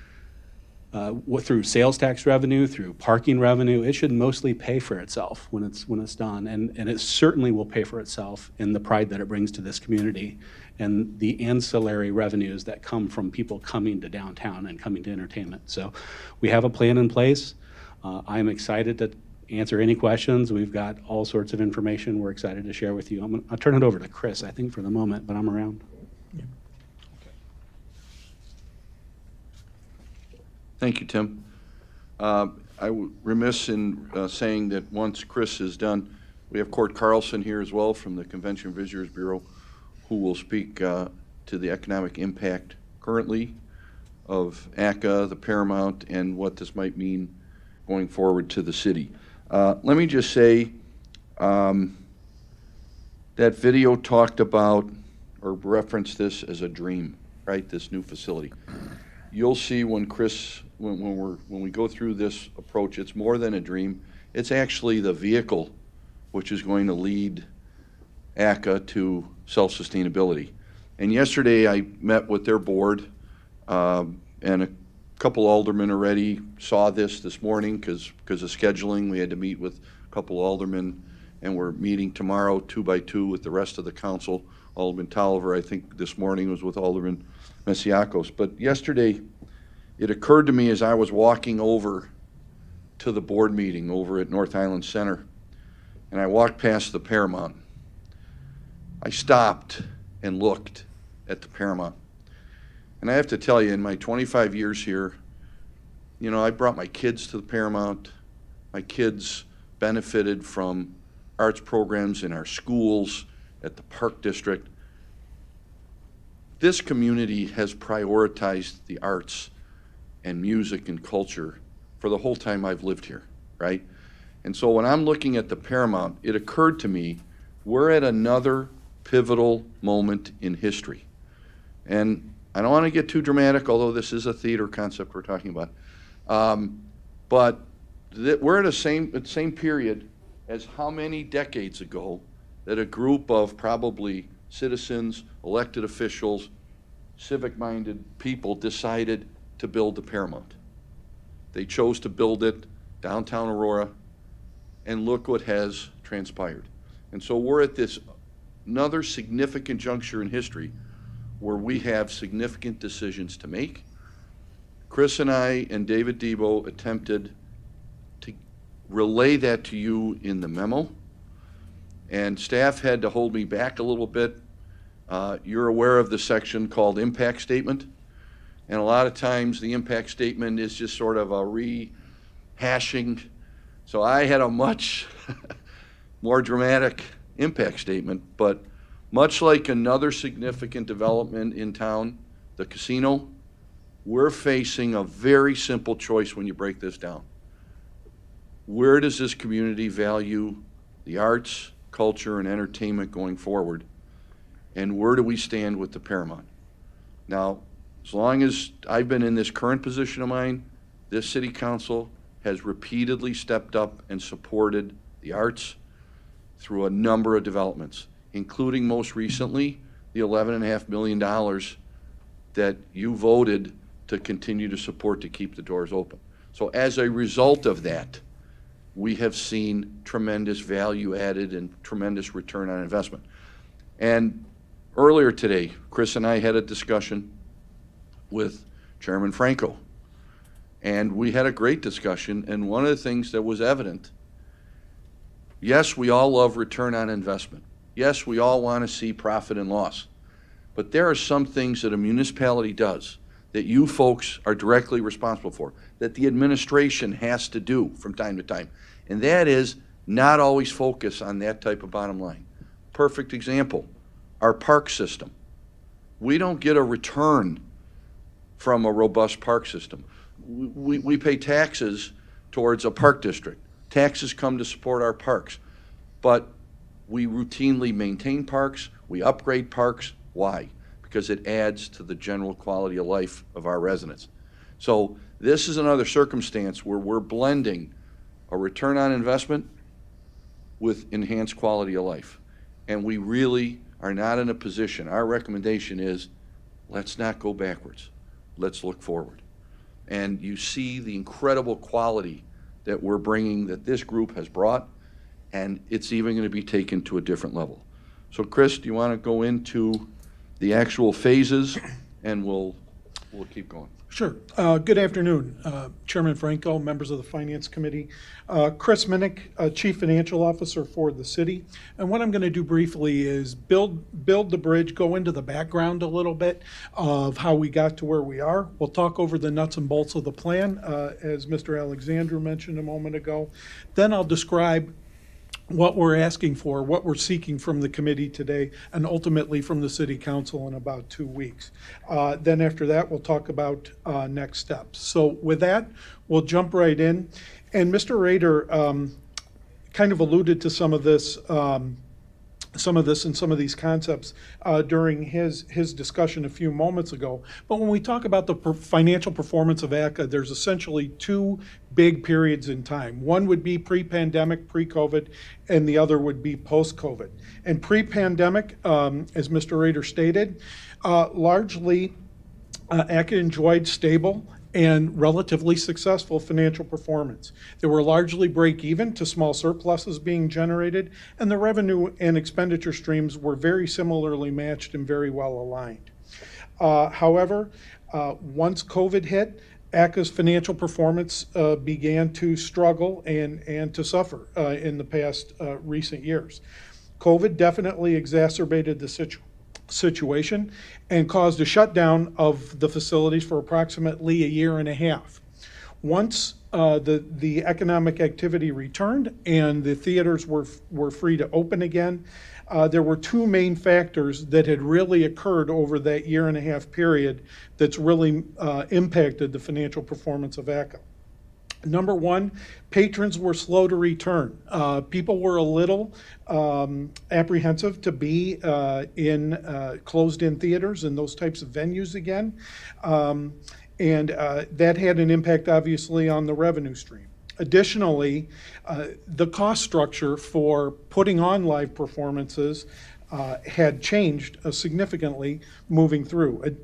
through sales tax revenue, through parking revenue, it should mostly pay for itself when it's done. And it certainly will pay for itself in the pride that it brings to this community and the ancillary revenues that come from people coming to downtown and coming to entertainment. So we have a plan in place. I'm excited to answer any questions. We've got all sorts of information we're excited to share with you. I'll turn it over to Chris, I think, for the moment, but I'm around. Thank you, Tim. Remiss in saying that once Chris is done, we have Court Carlson here as well from the Convention and Visitors Bureau, who will speak to the economic impact currently of ACA, the Paramount, and what this might mean going forward to the city. Let me just say that video talked about or referenced this as a dream, right? This new facility. You'll see when when we go through this approach, it's more than a dream. It's actually the vehicle which is going to lead ACA to self-sustainability. And yesterday I met with their board, and a couple aldermen already saw this morning because of scheduling. We had to meet with a couple aldermen, and we're meeting tomorrow 2 by 2 with the rest of the council. Alderman Tolliver, I think this morning, was with Alderman Mesiakos. But yesterday, it occurred to me as I was walking over to the board meeting over at North Island Center, and I walked past the Paramount. I stopped and looked at the Paramount. And I have to tell you, in my 25 years here, you know, I brought my kids to the Paramount. My kids benefited from arts programs in our schools, at the Park District. This community has prioritized the arts and music and culture for the whole time I've lived here, right? And so when I'm looking at the Paramount, it occurred to me, we're at another pivotal moment in history. And I don't want to get too dramatic, although this is a theater concept we're talking about. But we're at the same period as how many decades ago that a group of probably citizens, elected officials, civic-minded people decided to build the Paramount. They chose to build it downtown Aurora, and look what has transpired. And so we're at this another significant juncture in history where we have significant decisions to make. Chris and I and David Debo attempted to relay that to you in the memo, and staff had to hold me back a little bit. You're aware of the section called impact statement, and a lot of times the impact statement is just sort of a rehashing. So I had a much more dramatic impact statement, but much like another significant development in town, the casino, we're facing a very simple choice when you break this down. Where does this community value the arts, culture, and entertainment going forward? And where do we stand with the Paramount? Now, as long as I've been in this current position of mine, this city council has repeatedly stepped up and supported the arts through a number of developments, including most recently the $11.5 million that you voted to continue to support to keep the doors open. So as a result of that, we have seen tremendous value added and tremendous return on investment. And earlier today, Chris and I had a discussion with Chairman Franco, and we had a great discussion, and one of the things that was evident, yes, we all love return on investment. Yes, we all want to see profit and loss. But there are some things that a municipality does that you folks are directly responsible for, that the administration has to do from time to time. And that is not always focus on that type of bottom line. Perfect example, our park system. We don't get a return from a robust park system. we pay taxes towards a park district. Taxes come to support our parks, but we routinely maintain parks, we upgrade parks. Why? Because it adds to the general quality of life of our residents. So this is another circumstance where we're blending a return on investment with enhanced quality of life. And we really are not in a position, our recommendation is, let's not go backwards. Let's look forward. And you see the incredible quality that we're bringing, that this group has brought, and it's even going to be taken to a different level. So Chris, do you want to go into the actual phases, and we'll keep going? Sure. Good afternoon, Chairman Franco, members of the Finance Committee. Chris Minnick, Chief Financial Officer for the city. And what I'm going to do briefly is build the bridge, go into the background a little bit of how we got to where we are. We'll talk over the nuts and bolts of the plan, as Mr. Alexander mentioned a moment ago. Then I'll describe what we're asking for, what we're seeking from the committee today, and ultimately from the City Council in about 2 weeks. Then after that, we'll talk about next steps. So with that, we'll jump right in. And Mr. Rader kind of alluded to some of this and some of these concepts during his discussion a few moments ago. But when we talk about the financial performance of ACA, there's essentially two big periods in time. One would be pre-pandemic, pre-COVID, and the other would be post-COVID. And pre-pandemic, as Mr. Rader stated, largely ACA enjoyed stable and relatively successful financial performance. They were largely break even to small surpluses being generated, and the revenue and expenditure streams were very similarly matched and very well aligned. However, once COVID hit, ACA's financial performance began to struggle and to suffer in the past recent years. COVID definitely exacerbated the situation and caused a shutdown of the facilities for approximately a year and a half. Once the economic activity returned and the theaters were free to open again, there were two main factors that had really occurred over that year and a half period that's really impacted the financial performance of ACA. Number one, patrons were slow to return. People were a little apprehensive to be in closed-in theaters and those types of venues again. And that had an impact, obviously, on the revenue stream. Additionally, the cost structure for putting on live performances had changed significantly moving through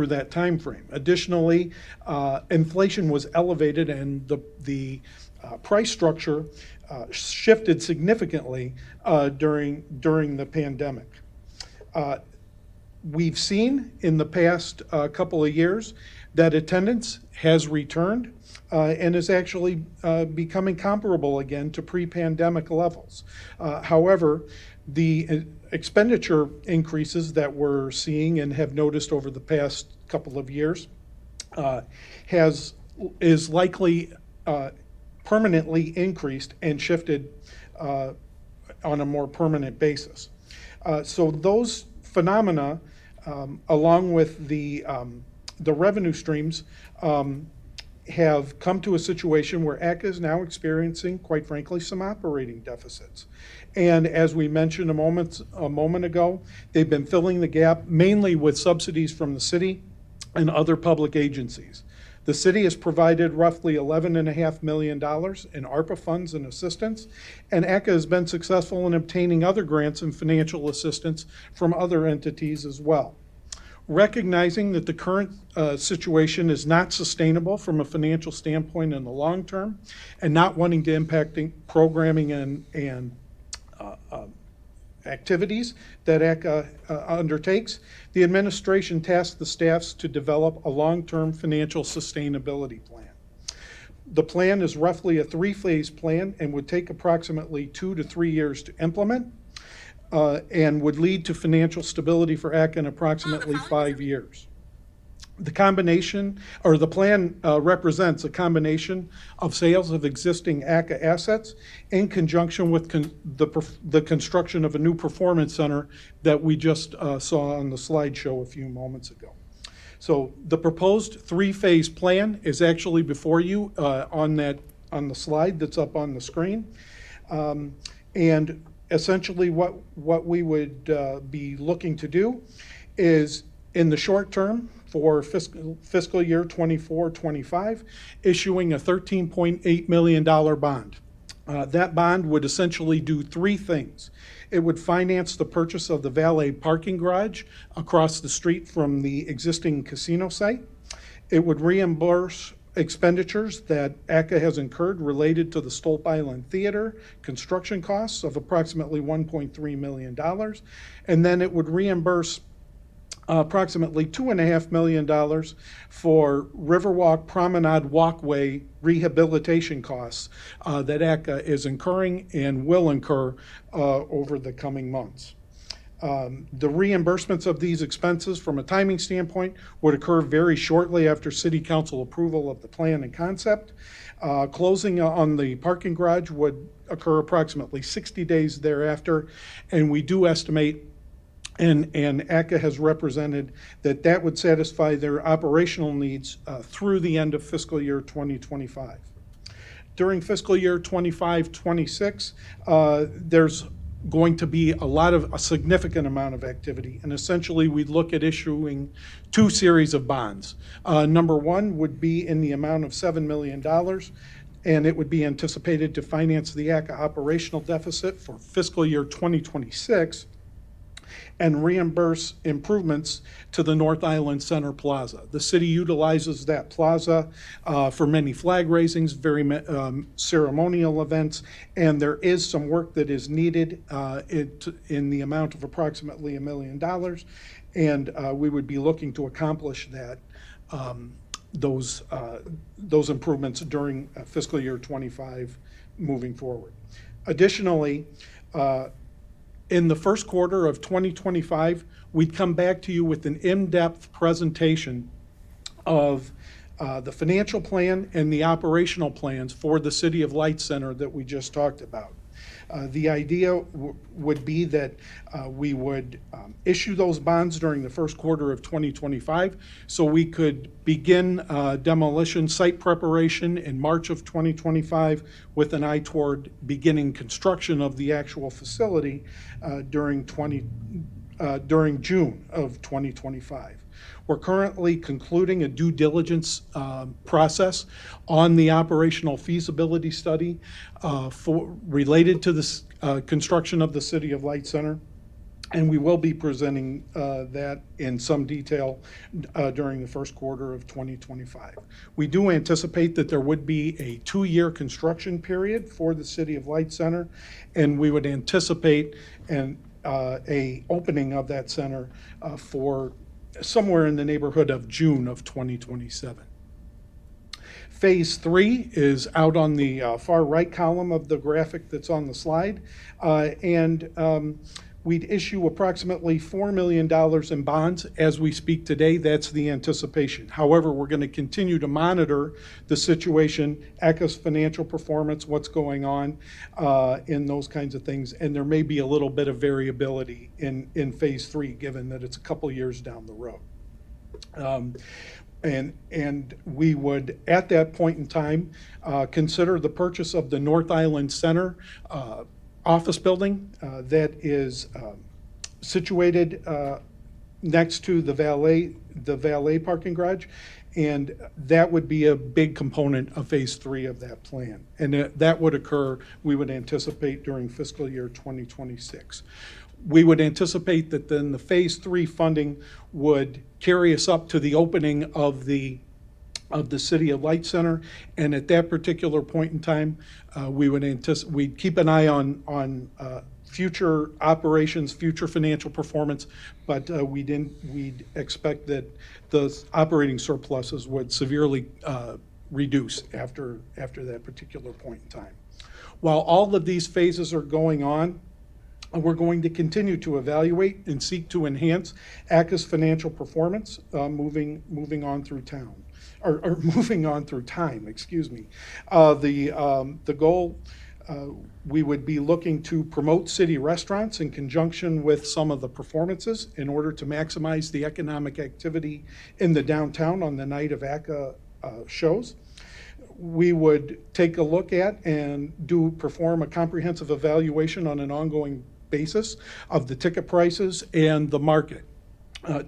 that time frame. Additionally, inflation was elevated and the price structure shifted significantly during the pandemic. We've seen in the past couple of years that attendance has returned and is actually becoming comparable again to pre-pandemic levels. However, the expenditure increases that we're seeing and have noticed over the past couple of years is likely permanently increased and shifted on a more permanent basis. So those phenomena, along with the revenue streams, have come to a situation where ACA is now experiencing, quite frankly, some operating deficits. And as we mentioned a moment ago, they've been filling the gap mainly with subsidies from the city and other public agencies. The city has provided roughly $11.5 million in ARPA funds and assistance, and ACA has been successful in obtaining other grants and financial assistance from other entities as well. Recognizing that the current situation is not sustainable from a financial standpoint in the long term, and not wanting to impact programming and activities that ACA undertakes, the administration tasked the staffs to develop a long-term financial sustainability plan. The plan is roughly a 3-phase plan and would take approximately 2 to 3 years to implement, and would lead to financial stability for ACA in approximately 5 years. The plan represents a combination of sales of existing ACA assets in conjunction with the construction of a new performance center that we just saw on the slideshow a few moments ago. So the proposed three-phase plan is actually before you on the slide that's up on the screen. And essentially what we would be looking to do is, in the short term, for fiscal year 24-25, issuing a $13.8 million bond. That bond would essentially do three things. It would finance the purchase of the valet parking garage across the street from the existing casino site. It would reimburse expenditures that ACA has incurred related to the Stolp Island Theater construction costs of approximately $1.3 million. And then it would reimburse approximately $2.5 million for Riverwalk Promenade Walkway rehabilitation costs that ACA is incurring and will incur over the coming months. The reimbursements of these expenses from a timing standpoint would occur very shortly after City Council approval of the plan and concept. Closing on the parking garage would occur approximately 60 days thereafter, and we do estimate, and ACA has represented, that would satisfy their operational needs through the end of fiscal year 2025. During fiscal year 25-26, there's going to be a significant amount of activity, and essentially we'd look at issuing two series of bonds. Number one would be in the amount of $7 million, and it would be anticipated to finance the ACA operational deficit for fiscal year 2026 and reimburse improvements to the North Island Center Plaza. The city utilizes that plaza for many flag raisings, ceremonial events, and there is some work that is needed in the amount of approximately $1 million, and we would be looking to accomplish that, those improvements during fiscal year 25 moving forward. Additionally, in the first quarter of 2025, we'd come back to you with an in-depth presentation of the financial plan and the operational plans for the City of Lights Center that we just talked about. The idea would be that we would issue those bonds during the first quarter of 2025 so we could begin demolition site preparation in March of 2025 with an eye toward beginning construction of the actual facility during June of 2025. We're currently concluding a due diligence process on the operational feasibility study related to this construction of the City of Light Center, and we will be presenting that in some detail during the first quarter of 2025. We do anticipate that there would be a 2-year construction period for the City of Light Center, and we would anticipate a opening of that center for somewhere in the neighborhood of June of 2027. Phase 3 is out on the far right column of the graphic that's on the slide, and we'd issue approximately $4 million in bonds as we speak today. That's the anticipation. However, we're going to continue to monitor the situation, ACA's financial performance, what's going on in those kinds of things, and there may be a little bit of variability in Phase 3, given that it's a couple years down the road. And we would, at that point in time, consider the purchase of the North Island Center office building that is situated next to the valet parking garage, and that would be a big component of Phase 3 of that plan. And that would occur, we would anticipate, during fiscal year 2026. We would anticipate that then the Phase 3 funding would carry us up to the opening of the City of Light Center, and at that particular point in time, we'd keep an eye on future operations, future financial performance, but we'd expect that the operating surpluses would severely reduce after that particular point in time. While all of these phases are going on, we're going to continue to evaluate and seek to enhance ACA's financial performance moving on through town. Or moving on through time, excuse me. The goal We would be looking to promote city restaurants in conjunction with some of the performances in order to maximize the economic activity in the downtown on the night of ACA shows. We would take a look at and perform a comprehensive evaluation on an ongoing basis of the ticket prices and the market,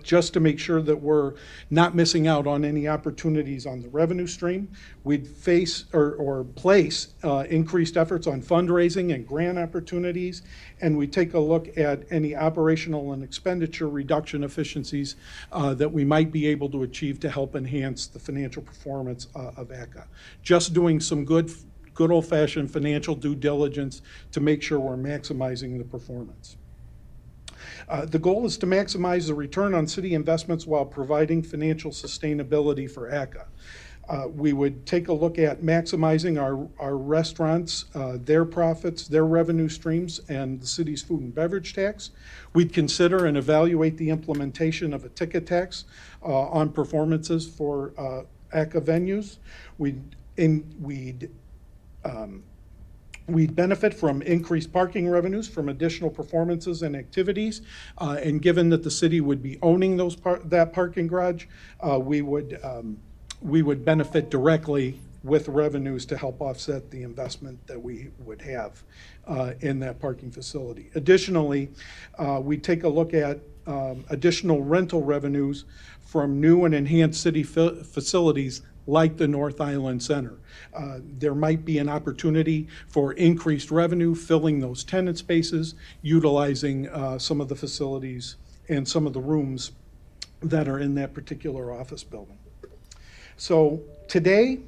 just to make sure that we're not missing out on any opportunities on the revenue stream. We'd face or place increased efforts on fundraising and grant opportunities, and we take a look at any operational and expenditure reduction efficiencies that we might be able to achieve to help enhance the financial performance of ACA. Just doing some good old-fashioned financial due diligence to make sure we're maximizing the performance. The goal is to maximize the return on city investments while providing financial sustainability for ACA. We would take a look at maximizing our restaurants, their profits, their revenue streams, and the city's food and beverage tax. We'd consider and evaluate the implementation of a ticket tax on performances for ACA venues. We'd benefit from increased parking revenues from additional performances and activities, and given that the city would be owning that parking garage, we would benefit directly with revenues to help offset the investment that we would have in that parking facility. Additionally, we take a look at additional rental revenues from new and enhanced city facilities like the North Island Center. There might be an opportunity for increased revenue filling those tenant spaces, utilizing some of the facilities and some of the rooms that are in that particular office building. So today,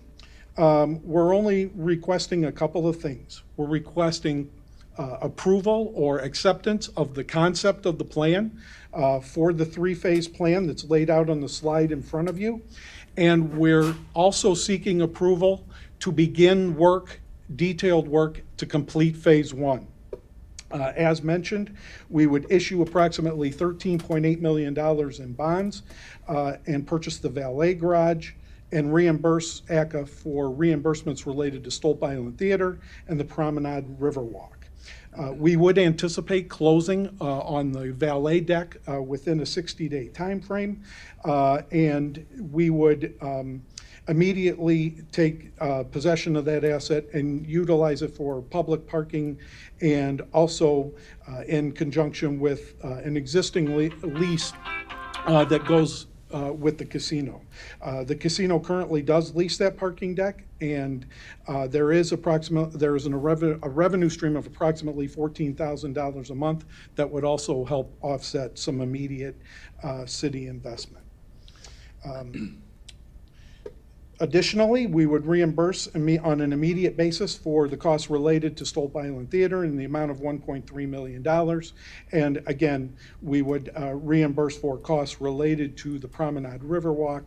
we're only requesting a couple of things. We're requesting approval or acceptance of the concept of the plan for the three-phase plan that's laid out on the slide in front of you. And we're also seeking approval to begin work, detailed work, to complete phase one. As mentioned, we would issue approximately $13.8 million in bonds and purchase the valet garage and reimburse ACA for reimbursements related to Stolp Island Theater and the Promenade Riverwalk. We would anticipate closing on the valet deck within a 60-day time frame, and we would immediately take possession of that asset and utilize it for public parking, and also in conjunction with an existing lease that goes with the casino. The casino currently does lease that parking deck, and there is a revenue stream of approximately $14,000 a month that would also help offset some immediate city investment. Additionally, we would reimburse on an immediate basis for the costs related to Stolp Island Theater in the amount of $1.3 million. And again, we would reimburse for costs related to the Promenade Riverwalk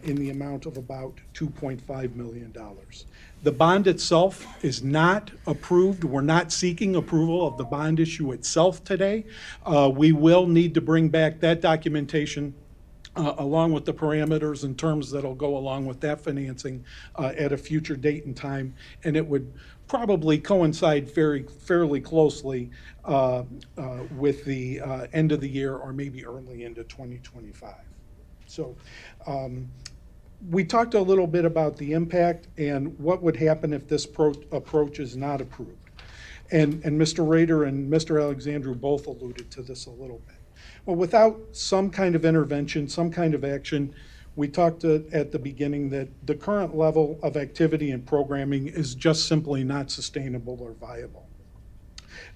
in the amount of about $2.5 million. The bond itself is not approved. We're not seeking approval of the bond issue itself today. We will need to bring back that documentation along with the parameters and terms that'll go along with that financing at a future date and time, and it would probably coincide fairly closely with the end of the year or maybe early into 2025. So we talked a little bit about the impact and what would happen if this approach is not approved. And Mr. Rader and Mr. Alexandru both alluded to this a little bit. Well, without some kind of intervention, some kind of action, we talked at the beginning that the current level of activity and programming is just simply not sustainable or viable.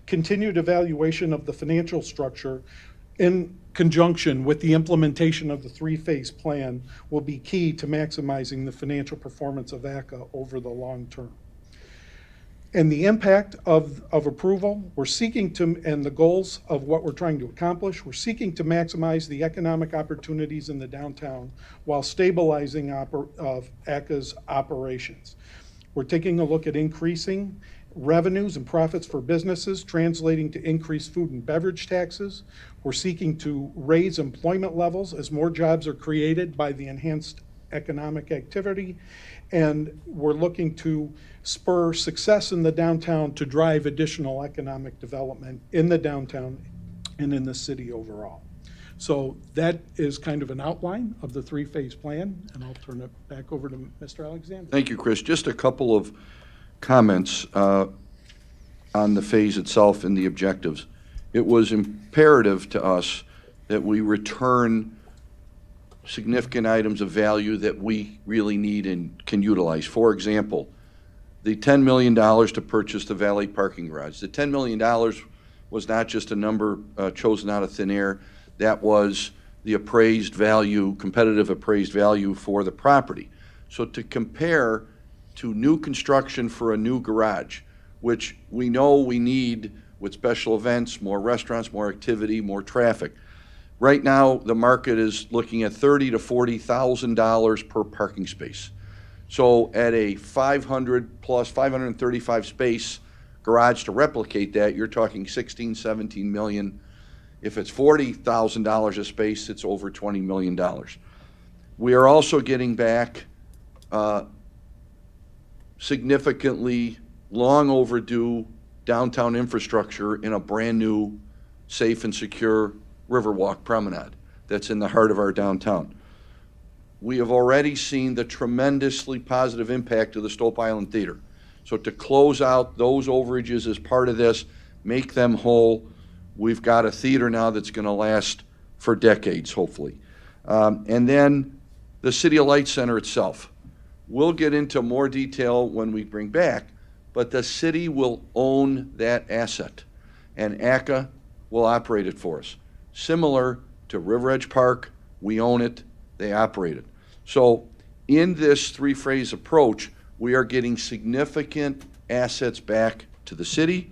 Continued evaluation of the financial structure in conjunction with the implementation of the three-phase plan will be key to maximizing the financial performance of ACA over the long term. And the impact of approval, we're seeking to, and the goals of what we're trying to accomplish, we're seeking to maximize the economic opportunities in the downtown while stabilizing ACA's operations. We're taking a look at increasing revenues and profits for businesses, translating to increased food and beverage taxes. We're seeking to raise employment levels as more jobs are created by the enhanced economic activity, and we're looking to spur success in the downtown to drive additional economic development in the downtown and in the city overall. So that is kind of an outline of the three-phase plan, and I'll turn it back over to Mr. Alexander. Thank you, Chris. Just a couple of comments on the phase itself and the objectives. It was imperative to us that we return significant items of value that we really need and can utilize. For example, the $10 million to purchase the valet parking garage. The $10 million was not just a number chosen out of thin air. That was the appraised value, competitive appraised value for the property. So to compare to new construction for a new garage, which we know we need with special events, more restaurants, more activity, more traffic. Right now, the market is looking at $30,000 to $40,000 per parking space. So at a 535 space garage to replicate that, you're talking 16, 17 million. If it's $40,000 a space, it's over $20 million. We are also getting back significantly long overdue downtown infrastructure in a brand new, safe and secure Riverwalk promenade that's in the heart of our downtown. We have already seen the tremendously positive impact of the Stope Island Theater. So to close out those overages as part of this, make them whole, we've got a theater now that's going to last for decades, hopefully. And then the City of Lights Center itself. We'll get into more detail when we bring back, but the city will own that asset, and ACA will operate it for us. Similar to River Edge Park, we own it, they operate it. So in this three-phase approach, we are getting significant assets back to the city.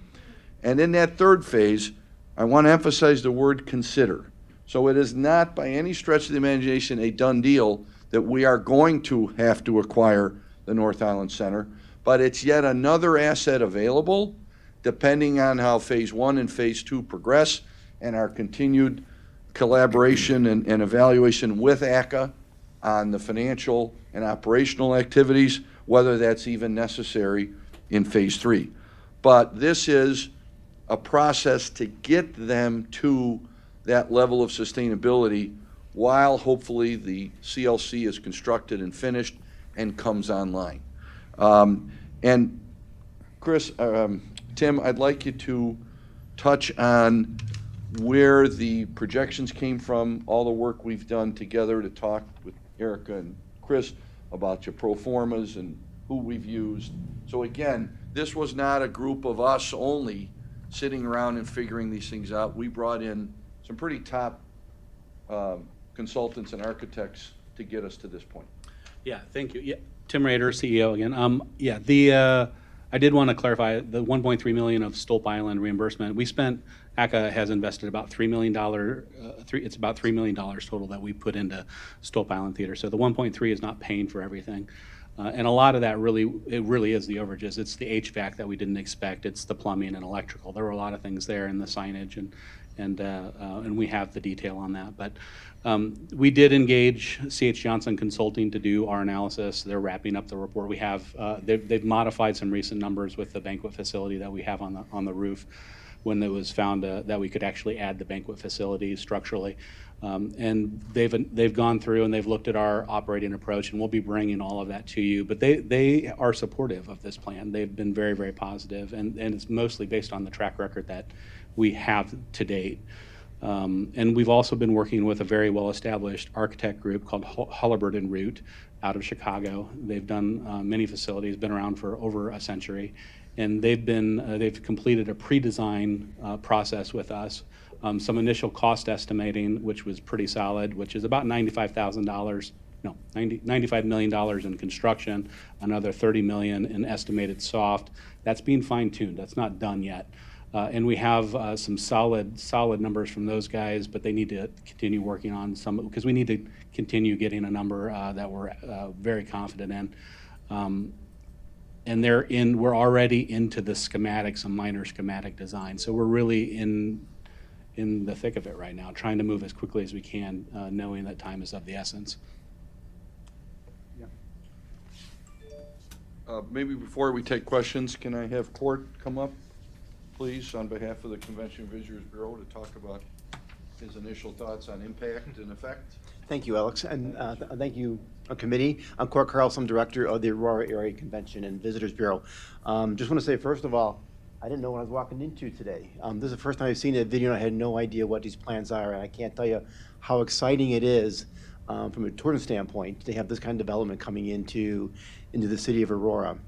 And in that third phase, I want to emphasize the word consider. So it is not by any stretch of the imagination a done deal that we are going to have to acquire the North Island Center, but it's yet another asset available depending on how phase 1 and phase 2 progress and our continued collaboration and evaluation with ACA on the financial and operational activities, whether that's even necessary in phase 3. But this is a process to get them to that level of sustainability while hopefully the CLC is constructed and finished and comes online. And Chris, Tim, I'd like you to touch on where the projections came from, all the work we've done together to talk with Erica and Chris about your pro formas and who we've used. So again, this was not a group of us only sitting around and figuring these things out. We brought in some pretty top consultants and architects to get us to this point. Yeah, thank you. Yeah, Tim Rader, CEO again. I did want to clarify the 1.3 million of Stope Island reimbursement. We spent, ACA has invested about $3 million. It's about $3 million total that we put into Stope Island Theater. So the 1.3 is not paying for everything. And a lot of that really is the overages. It's the HVAC that we didn't expect. It's the plumbing and electrical. There were a lot of things there, and the signage, and we have the detail on that. But we did engage C.H. Johnson Consulting to do our analysis. They're wrapping up the report. We have they've modified some recent numbers with the banquet facility that we have on the roof when it was found that we could actually add the banquet facility structurally. And they've gone through and they've looked at our operating approach, and we'll be bringing all of that to you. But they are supportive of this plan. They've been very, very positive, and it's mostly based on the track record that we have to date. And we've also been working with a very well-established architect group called Halliburton Root out of Chicago. They've done many facilities, been around for over a century, and they've completed a pre-design process with us. Some initial cost estimating, which was pretty solid, which is about $95 million in construction, another $30 million in estimated soft. That's being fine-tuned. That's not done yet. And we have some solid numbers from those guys, but they need to continue working on some, because we need to continue getting a number that we're very confident in. And we're already into the schematic, some minor schematic design. So we're really in the thick of it right now, trying to move as quickly as we can, knowing that time is of the essence. Maybe before we take questions, can I have Court come up, please, on behalf of the Convention and Visitors Bureau to talk about his initial thoughts on impact and effect? Thank you, Alex, and thank you, committee. I'm Court Carlson, Director of the Aurora Area Convention and Visitors Bureau. Just want to say, first of all, I didn't know what I was walking into today. This is the first time I've seen that video, and I had no idea what these plans are, and I can't tell you how exciting it is from a tourism standpoint to have this kind of development coming into the city of Aurora.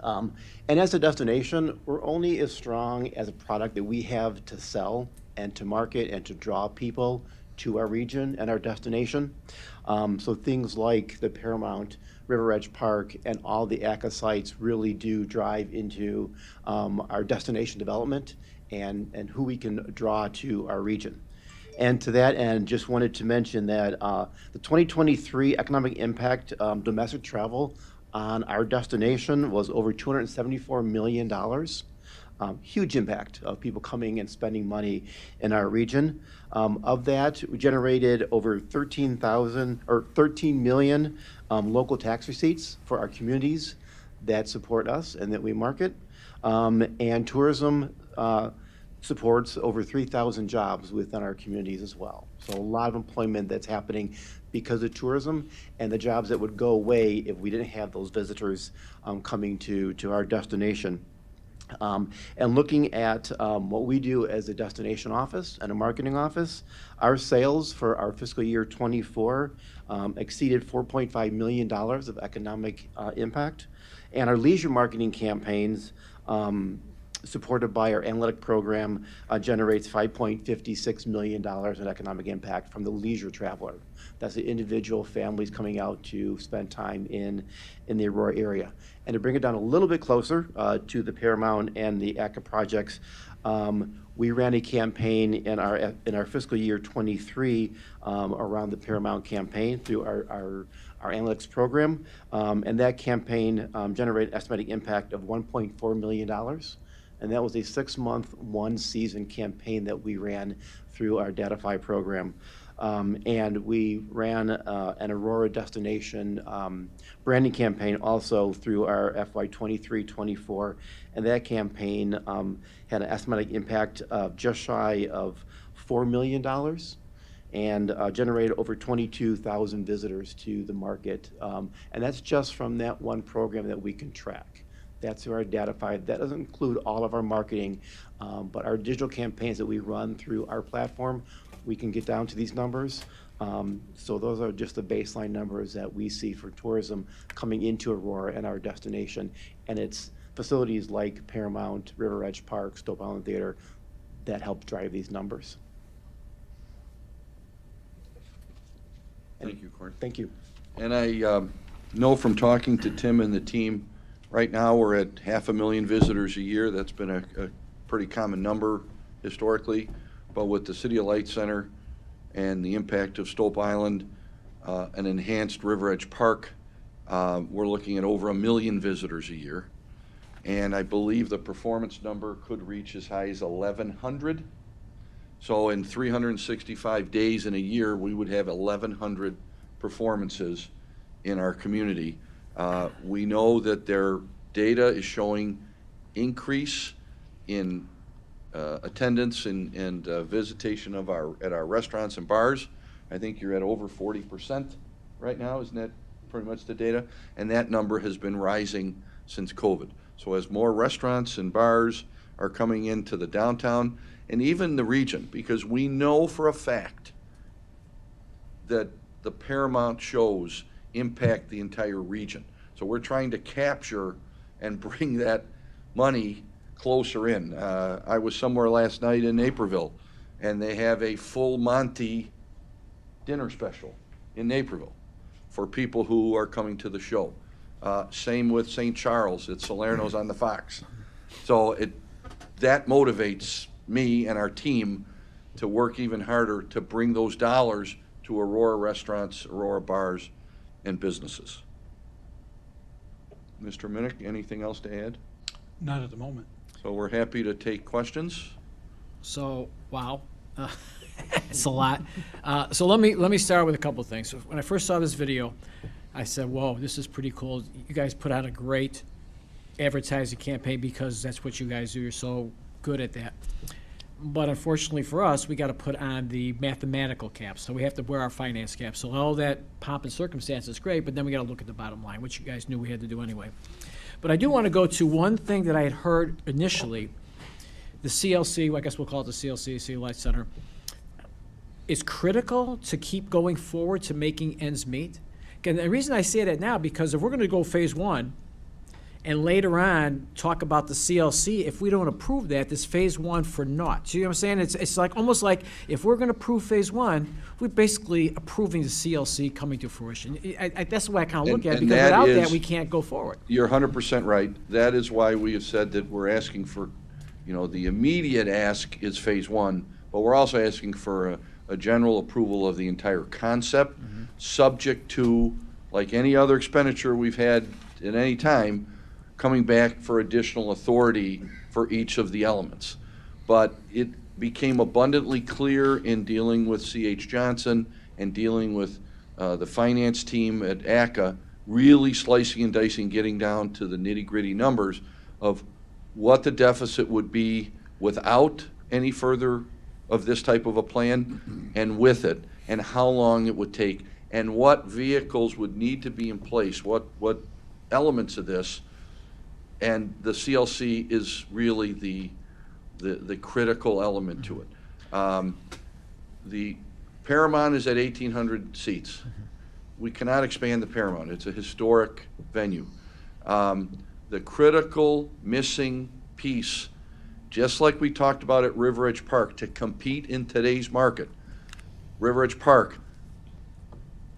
And as a destination, we're only as strong as a product that we have to sell and to market and to draw people to our region and our destination. So things like the Paramount, River Edge Park, and all the ACA sites really do drive into our destination development and who we can draw to our region. And to that end, just wanted to mention that the 2023 economic impact domestic travel on our destination was over $274 million. Huge impact of people coming and spending money in our region. Of that, we generated over 13 million local tax receipts for our communities that support us and that we market. And tourism supports over 3,000 jobs within our communities as well. So a lot of employment that's happening because of tourism and the jobs that would go away if we didn't have those visitors coming to our destination. And looking at what we do as a destination office and a marketing office, our sales for our fiscal year 24 exceeded $4.5 million of economic impact. And our leisure marketing campaigns, supported by our analytic program, generates $5.56 million in economic impact from the leisure traveler. That's the individual families coming out to spend time in the Aurora area. And to bring it down a little bit closer to the Paramount and the ACA projects, we ran a campaign in our fiscal year 23 around the Paramount campaign through our analytics program. And that campaign generated an estimated impact of $1.4 million. And that was a 6-month, 1-season campaign that we ran through our Datify program. And we ran an Aurora destination branding campaign also through our FY 23-24. And that campaign had an estimated impact of just shy of $4 million and generated over 22,000 visitors to the market. And that's just from that one program that we can track. That's through our Datify. That doesn't include all of our marketing, but our digital campaigns that we run through our platform, we can get down to these numbers. So those are just the baseline numbers that we see for tourism coming into Aurora and our destination. And it's facilities like Paramount, River Edge Park, Stope Island Theater that help drive these numbers. Thank you, Court. Thank you. And I know from talking to Tim and the team, right now we're at 500,000 visitors a year. That's been a pretty common number historically. But with the City of Light Center and the impact of Stope Island, an enhanced River Edge Park, we're looking at over 1 million visitors a year. And I believe the performance number could reach as high as 1,100. So in 365 days in a year, we would have 1,100 performances in our community. We know that their data is showing increase in attendance and visitation of at our restaurants and bars. I think you're at over 40% right now, isn't that pretty much the data? And that number has been rising since COVID. So as more restaurants and bars are coming into the downtown and even the region, because we know for a fact that the Paramount shows impact the entire region. So we're trying to capture and bring that money closer in. I was somewhere last night in Naperville, and they have a full Monty dinner special in Naperville for people who are coming to the show. Same with St. Charles at Salerno's on the Fox. So that motivates me and our team to work even harder to bring those dollars to Aurora restaurants, Aurora bars, and businesses. Mr. Minnick, anything else to add? Not at the moment. So we're happy to take questions. So, wow, it's a lot. So let me start with a couple of things. So when I first saw this video, I said, whoa, this is pretty cool. You guys put out a great advertising campaign because that's what you guys do. You're so good at that. But unfortunately for us, we got to put on the mathematical cap. So we have to wear our finance cap. So all that pomp and circumstance is great, but then we got to look at the bottom line, which you guys knew we had to do anyway. But I do want to go to one thing that I had heard initially. The CLC, I guess we'll call it the CLC, City Light Center, is critical to keep going forward to making ends meet. And the reason I say that now, because if we're going to go phase one, and later on talk about the CLC, if we don't approve that, this phase one for naught. See what I'm saying? It's like almost like if we're going to approve phase one, we're basically approving the CLC coming to fruition. That's the way I kind of look at it, And because that without is- that, we can't go forward. You're 100% right. That is why we have said that we're asking for, the immediate ask is phase one, but we're also asking for a general approval of the entire concept, subject to, like any other expenditure we've had at any time, coming back for additional authority for each of the elements. But it became abundantly clear in dealing with C.H. Johnson and dealing with the finance team at ACA, really slicing and dicing, getting down to the nitty-gritty numbers of what the deficit would be without any further of this type of a plan, and with it, and how long it would take, and what vehicles would need to be in place, what elements of this. And the CLC is really the critical element to it. The Paramount is at 1,800 seats. We cannot expand the Paramount. It's a historic venue. The critical missing piece, just like we talked about at River Edge Park, to compete in today's market. River Edge Park,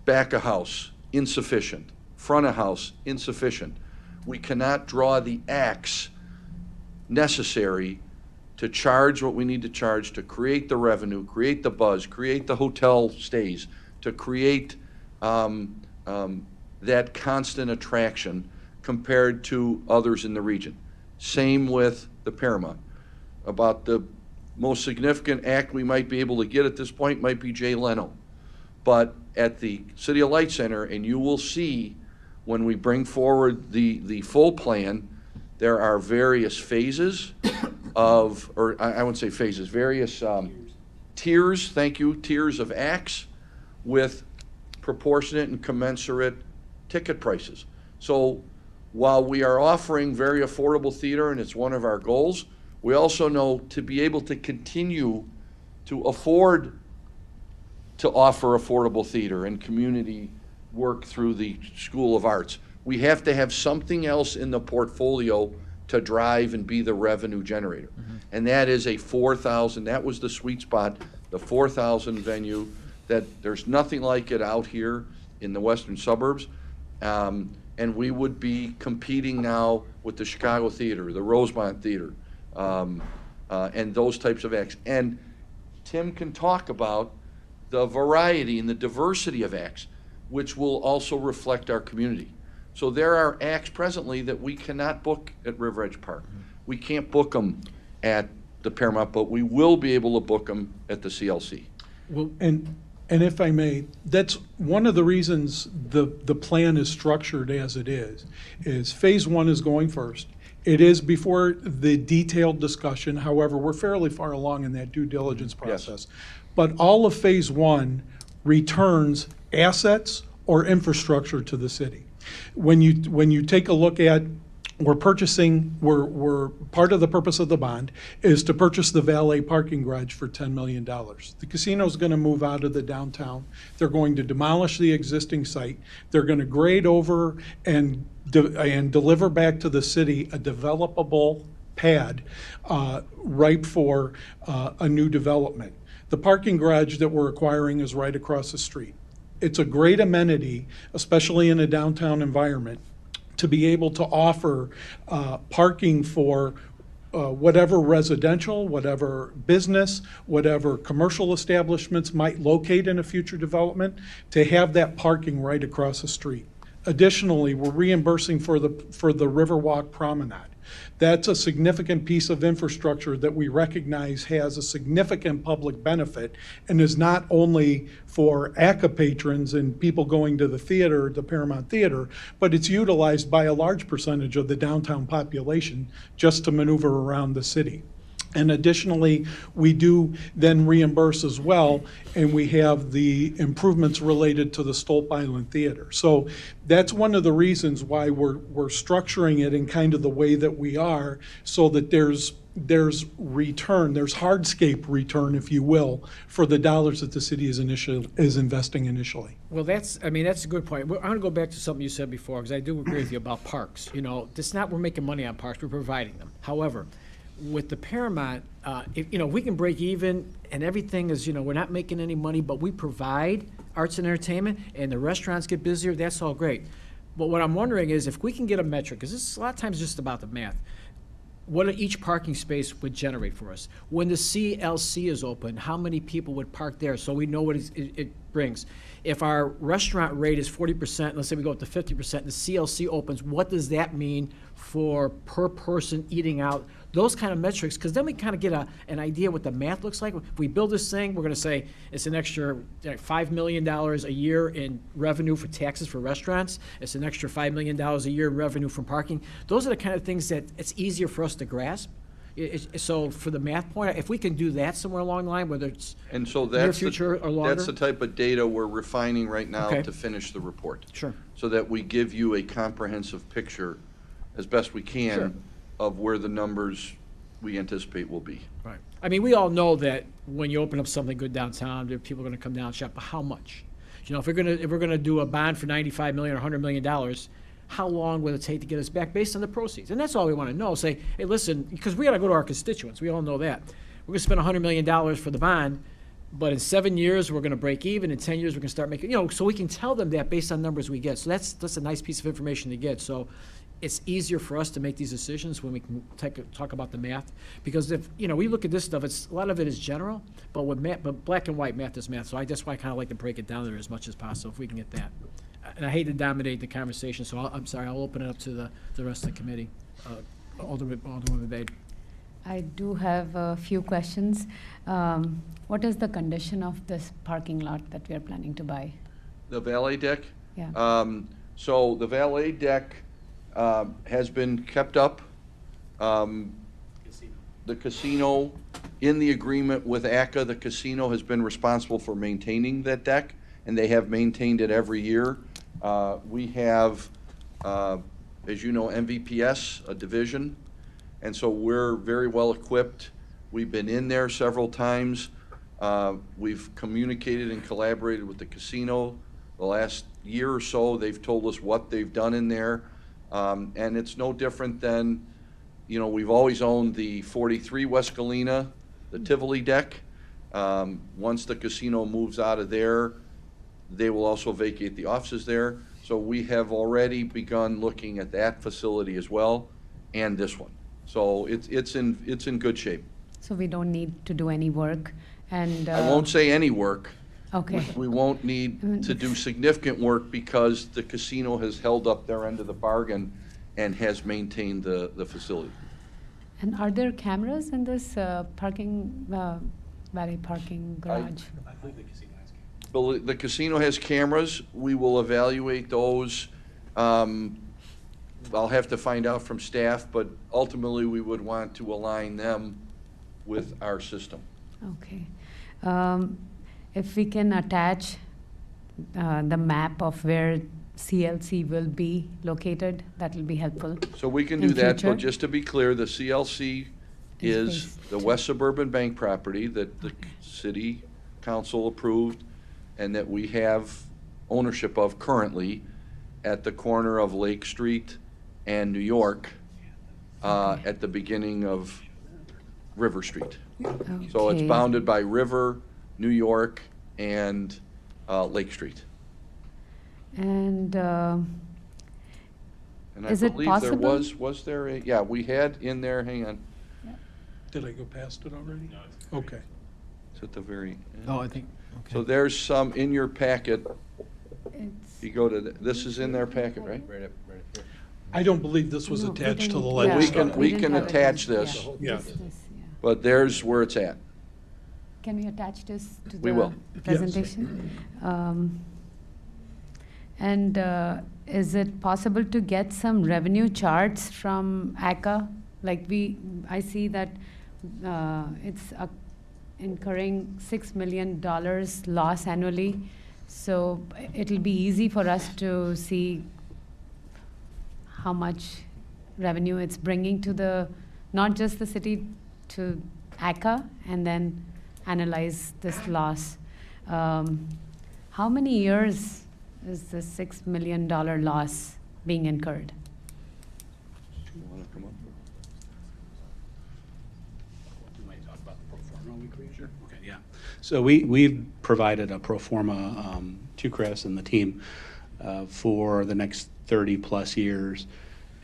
back of house, insufficient. Front of house, insufficient. We cannot draw the axe necessary to charge what we need to charge to create the revenue, create the buzz, create the hotel stays, to create that constant attraction compared to others in the region. Same with the Paramount. About the most significant act we might be able to get at this point might be Jay Leno. But at the City of Light Center, and you will see when we bring forward the full plan, there are various phases of, or I wouldn't say phases, various tiers, thank you, tiers of acts with proportionate and commensurate ticket prices. So while we are offering very affordable theater, and it's one of our goals, we also know to be able to continue to afford to offer affordable theater and community work through the School of Arts, we have to have something else in the portfolio to drive and be the revenue generator. And that is a 4,000, that was the sweet spot, the 4,000 venue, that there's nothing like it out here in the western suburbs. And we would be competing now with the Chicago Theater, the Rosemont Theater, and those types of acts. And Tim can talk about the variety and the diversity of acts, which will also reflect our community. So there are acts presently that we cannot book at River Edge Park. We can't book them at the Paramount, but we will be able to book them at the CLC. Well, and if I may, that's one of the reasons the plan is structured as it is phase one is going first. It is before the detailed discussion. However, we're fairly far along in that due diligence process. Yes. But all of phase one returns assets or infrastructure to the city. When you take a look at, we're part of the purpose of the bond is to purchase the valet parking garage for $10 million. The casino's going to move out of the downtown. They're going to demolish the existing site. They're going to grade over and deliver back to the city a developable pad ripe for a new development. The parking garage that we're acquiring is right across the street. It's a great amenity, especially in a downtown environment, to be able to offer parking for whatever residential, whatever business, whatever commercial establishments might locate in a future development, to have that parking right across the street. Additionally, we're reimbursing for the Riverwalk Promenade. That's a significant piece of infrastructure that we recognize has a significant public benefit and is not only for ACA patrons and people going to the theater, the Paramount Theater, but it's utilized by a large percentage of the downtown population just to maneuver around the city. And additionally, we do then reimburse as well, and we have the improvements related to the Stolp Island Theater. So that's one of the reasons why we're structuring it in kind of the way that we are, so that there's return, there's hardscape return, if you will, for the dollars that the city is investing initially. Well, that's a good point. I'm going to go back to something you said before, because I do agree with you about parks. You know, it's not we're making money on parks, we're providing them. However, with the Paramount, if we can break even and everything is, we're not making any money, but we provide arts and entertainment and the restaurants get busier, that's all great. But what I'm wondering is if we can get a metric, because this is a lot of times just about the math, what each parking space would generate for us. When the CLC is open, how many people would park there so we know what it brings? If our restaurant rate is 40%, let's say we go up to 50%, the CLC opens, what does that mean for per person eating out? Those kind of metrics, because then we kind of get an idea what the math looks like. If we build this thing, we're going to say it's an extra $5 million a year in revenue for taxes for restaurants. It's an extra $5 million a year in revenue from parking. Those are the kind of things that it's easier for us to grasp. So for the math point, if we can do that somewhere along the line, whether it's And so near future or longer. that's the type of data we're refining right now Okay. to finish the report. Sure. So that we give you a comprehensive picture, as best we can, Sure. of where the numbers we anticipate will be. Right. I mean, we all know that when you open up something good downtown, there are people going to come down and shop. But how much? If we're going to do a bond for $95 million or $100 million, how long will it take to get us back based on the proceeds? And that's all we want to know. Say, hey, listen, because we got to go to our constituents. We all know that. We're going to spend $100 million for the bond, but in 7 years we're going to break even. In 10 years we're going to start making. So we can tell them that based on numbers we get. So that's a nice piece of information to get. So it's easier for us to make these decisions when we can talk about the math. Because if, we look at this stuff, a lot of it is general, but but black and white math is math. So that's why I kind of like to break it down there as much as possible, if we can get that. And I hate to dominate the conversation, so I'm sorry, I'll open it up to the rest of the committee. Alderwoman Bade. I do have a few questions. What is the condition of this parking lot that we are planning to buy? The valet deck? Yeah. So the valet deck has been kept up. The casino, in the agreement with ACA, the casino has been responsible for maintaining that deck, and they have maintained it every year. We have, as you know, MVPS, a division, and so we're very well equipped. We've been in there several times. We've communicated and collaborated with the casino. The last year or so, they've told us what they've done in there. And it's no different than, we've always owned the 43 West Galena, the Tivoli deck. Once the casino moves out of there, they will also vacate the offices there. So we have already begun looking at that facility as well, and this one. So it's in good shape. So we don't need to do any work, and I won't say any work. Okay. We won't need to do significant work because the casino has held up their end of the bargain and has maintained the facility. And are there cameras in this valet parking garage? I believe the casino has cameras. The casino has cameras. We will evaluate those. I'll have to find out from staff, but ultimately we would want to align them with our system. Okay. If we can attach the map of where CLC will be located, that will be helpful. So we can in do that, future. but just to be clear, the CLC is the West Suburban Bank property that the city council approved and that we have ownership of currently at the corner of Lake Street and New York, at the beginning of River Street. So it's Okay. bounded by River, New York, and Lake Street. And And Is I it believe there possible? was there a, yeah, we had in there, hang on, Did I go past it already? No. Okay. it's at the very end. Oh, I think, So there's some in your packet. it's, You go to, this is in their packet, right? Right up here. I don't believe this was No, we attached to the didn't- Well, legislature. we didn't can have it. attach this, Yeah. This, yeah. but there's where it's at. Can we attach this to We the will. presentation? And is it possible to get some revenue charts from ACA? Like I see that it's incurring $6 million loss annually. So it'll be easy for us to see how much revenue it's bringing to not just the city, to ACA, and then analyze this loss. How many years is the $6 million loss being incurred? You wanna come up? You might talk about the pro forma we created. Sure. Okay, yeah. So we've provided a pro forma to Chris and the team for the next 30-plus years.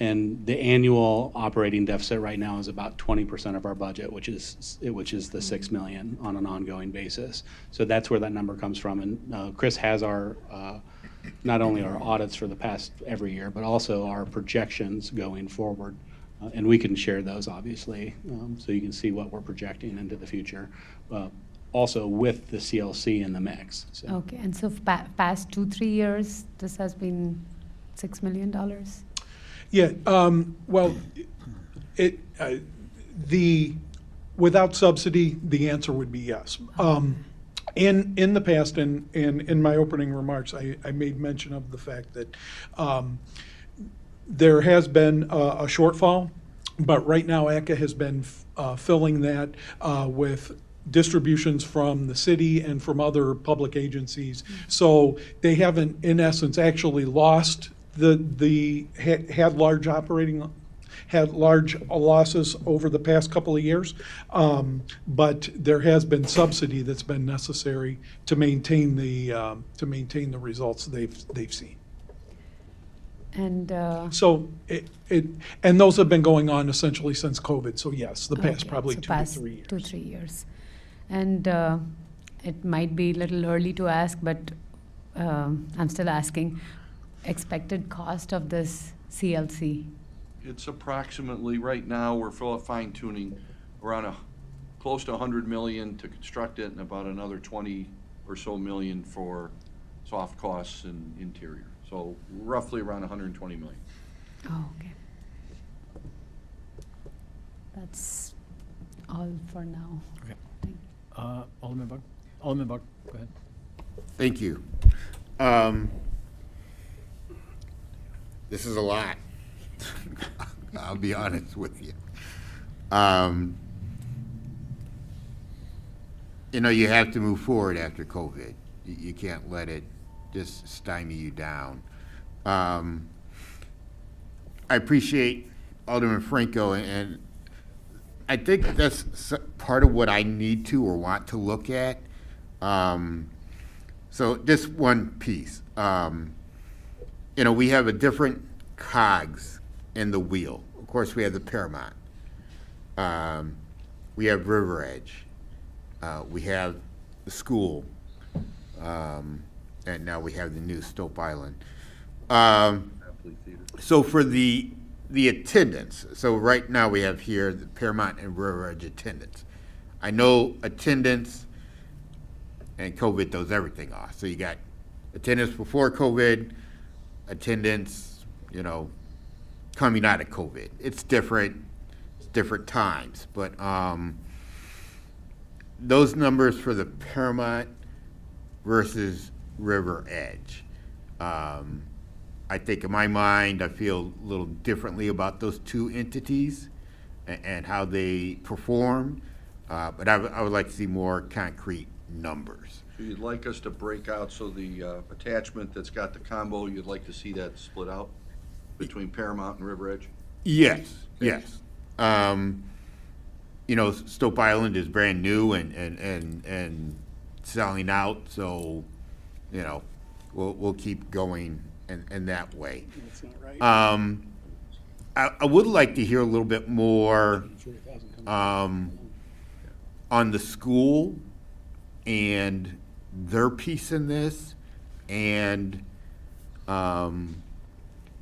And the annual operating deficit right now is about 20% of our budget, which is the $6 million on an ongoing basis. So that's where that number comes from. And Chris has our not only our audits for the past every year, but also our projections going forward. And we can share those, obviously, so you can see what we're projecting into the future, also with the CLC in the mix. So. Okay, and so past 2-3 years, this has been $6 million? Yeah, well, without subsidy, the answer would be yes. In the past, and in my opening remarks, I made mention of the fact that there has been a shortfall, but right now ACA has been filling that with distributions from the city and from other public agencies. So they haven't, in essence, actually lost had large losses over the past couple of years, but there has been subsidy that's been necessary to maintain the results they've seen. And So and those have been going on essentially since COVID. So yes, the past okay, probably so 2 past to 3 years. 2-3 years. And it might be a little early to ask, but I'm still asking. Expected cost of this CLC? It's approximately, right now, we're fine tuning around close to 100 million to construct it and about another 20 or so million for soft costs and interior. So roughly around 120 million. Oh, okay. That's all for now. Okay. Alderman Bug? Alderman Bug, go ahead. Thank you. This is a lot. I'll be honest with you. You have to move forward after COVID. You can't let it just stymie you down. I appreciate Alderman Franco, and I think that's part of what I need to or want to look at. So just one piece. We have a different cogs in the wheel. Of course, we have the Paramount. We have River Edge. We have the school. And now we have the new Stope Island. So for the attendance, so right now we have here the Paramount and River Edge attendance. I know attendance and COVID throws everything off. So you got attendance before COVID, attendance, coming out of COVID. It's different times, but those numbers for the Paramount versus River Edge, I think in my mind, I feel a little differently about those two entities and how they perform, but I would like to see more concrete numbers. So you'd like us to break out, so the attachment that's got the combo, you'd like to see that split out between Paramount and River Edge? Yes, yes. Stope Island is brand new and selling out, so, we'll keep going in that way. That's not right. I would like to hear a little bit more on the school and their piece in this, and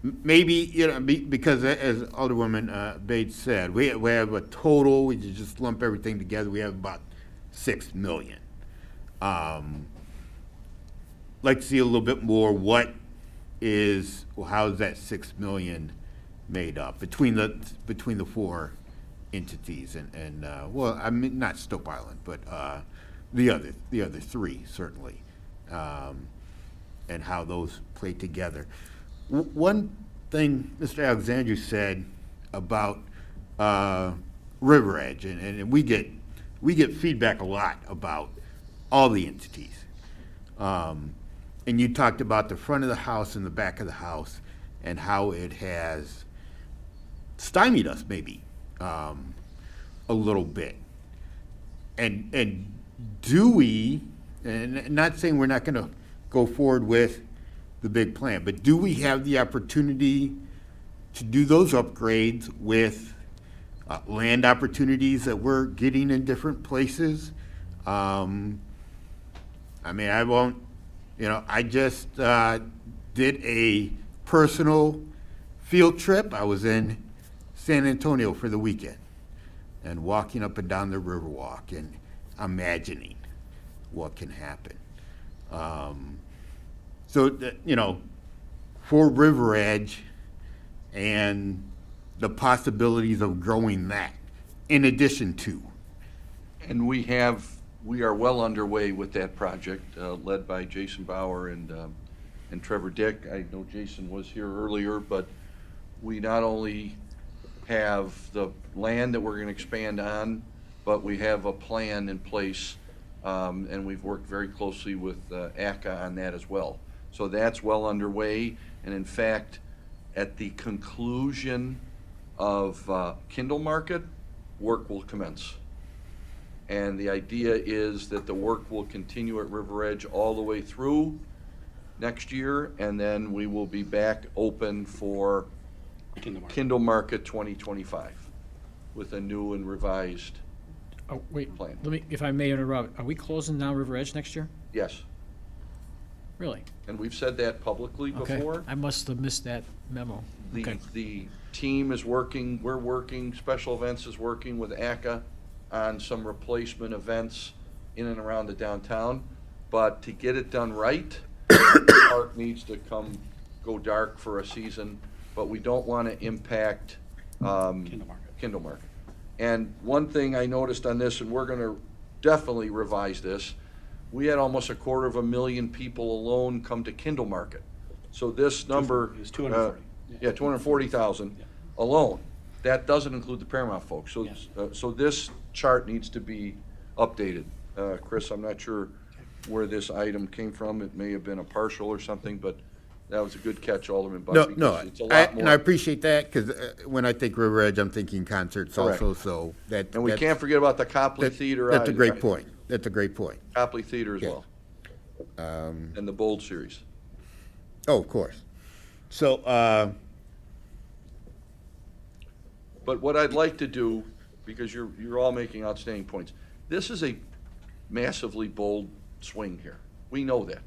maybe, you know, because as Alderwoman Bates said, we have a total, we just lump everything together, we have about 6 million. Like to see a little bit more what is, well, how is that 6 million made up between the four entities and well, I mean, not Stoke Island, but the other three certainly, and how those play together. One thing Mr. Alexandru said about River Edge, and we get feedback a lot about all the entities. And you talked about the front of the house and the back of the house and how it has stymied us maybe a little bit. And do we, and not saying we're not going to go forward with the big plan, but do we have the opportunity to do those upgrades with land opportunities that we're getting in different places? I mean, I won't, you know, I just did a personal field trip. I was in San Antonio for the weekend and walking up and down the Riverwalk and imagining what can happen. So, you know, for River Edge and the possibilities of growing that in addition to. And we are well underway with that project, led by Jason Bauer and Trevor Dick. I know Jason was here earlier, but we not only have the land that we're going to expand on, but we have a plan in place, and we've worked very closely with ACA on that as well. So that's well underway, and in fact, at the conclusion of Kindle Market, work will commence. And the idea is that the work will continue at River Edge all the way through next year, and then we will be back open for Kindle Market 2025 with a new and revised Oh, wait, plan. let me, if I may interrupt, are we closing down River Edge next year? Yes, Really? and we've said that publicly Okay. before. I must have missed that memo. Okay. The team is working, we're working, Special Events is working with ACA on some replacement events in and around the downtown. But to get it done right, the park needs to go dark for a season, but we don't want to impact Kindle Market. And one thing I noticed on this, and we're going to definitely revise this, we had almost 250,000 people alone come to Kindle Market. So this number It's 240. yeah, 240,000 alone. That doesn't include the Paramount folks. So, so this chart needs to be updated. Chris, I'm not sure where this item came from. It may have been a partial or something, but that was a good catch, Alderman Buck. No, because it's a lot more. and I appreciate that, because when I think River Edge, I'm thinking concerts Correct. also, so that. And we can't forget about the Copley Theater. That's a great either. point. That's a great point. Copley Theater as Yeah. well. And the Bold Series. Oh, of course. So, But what I'd like to do, because you're all making outstanding points, this is a massively bold swing here. We know that.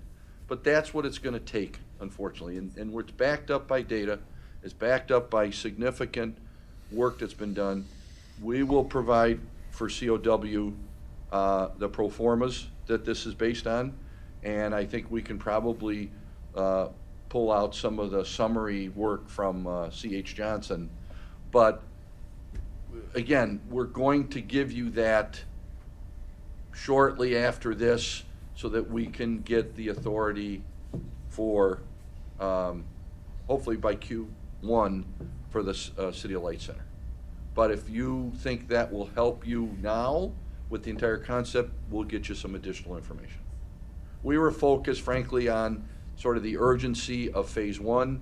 But that's what it's going to take, unfortunately. And it's backed up by data. It's backed up by significant work that's been done. We will provide for COW the pro formas that this is based on. And I think we can probably pull out some of the summary work from C.H. Johnson. But again, we're going to give you that shortly after this so that we can get the authority for, hopefully by Q1, for the City of Light Center. But if you think that will help you now with the entire concept, we'll get you some additional information. We were focused, frankly, on sort of the urgency of Phase 1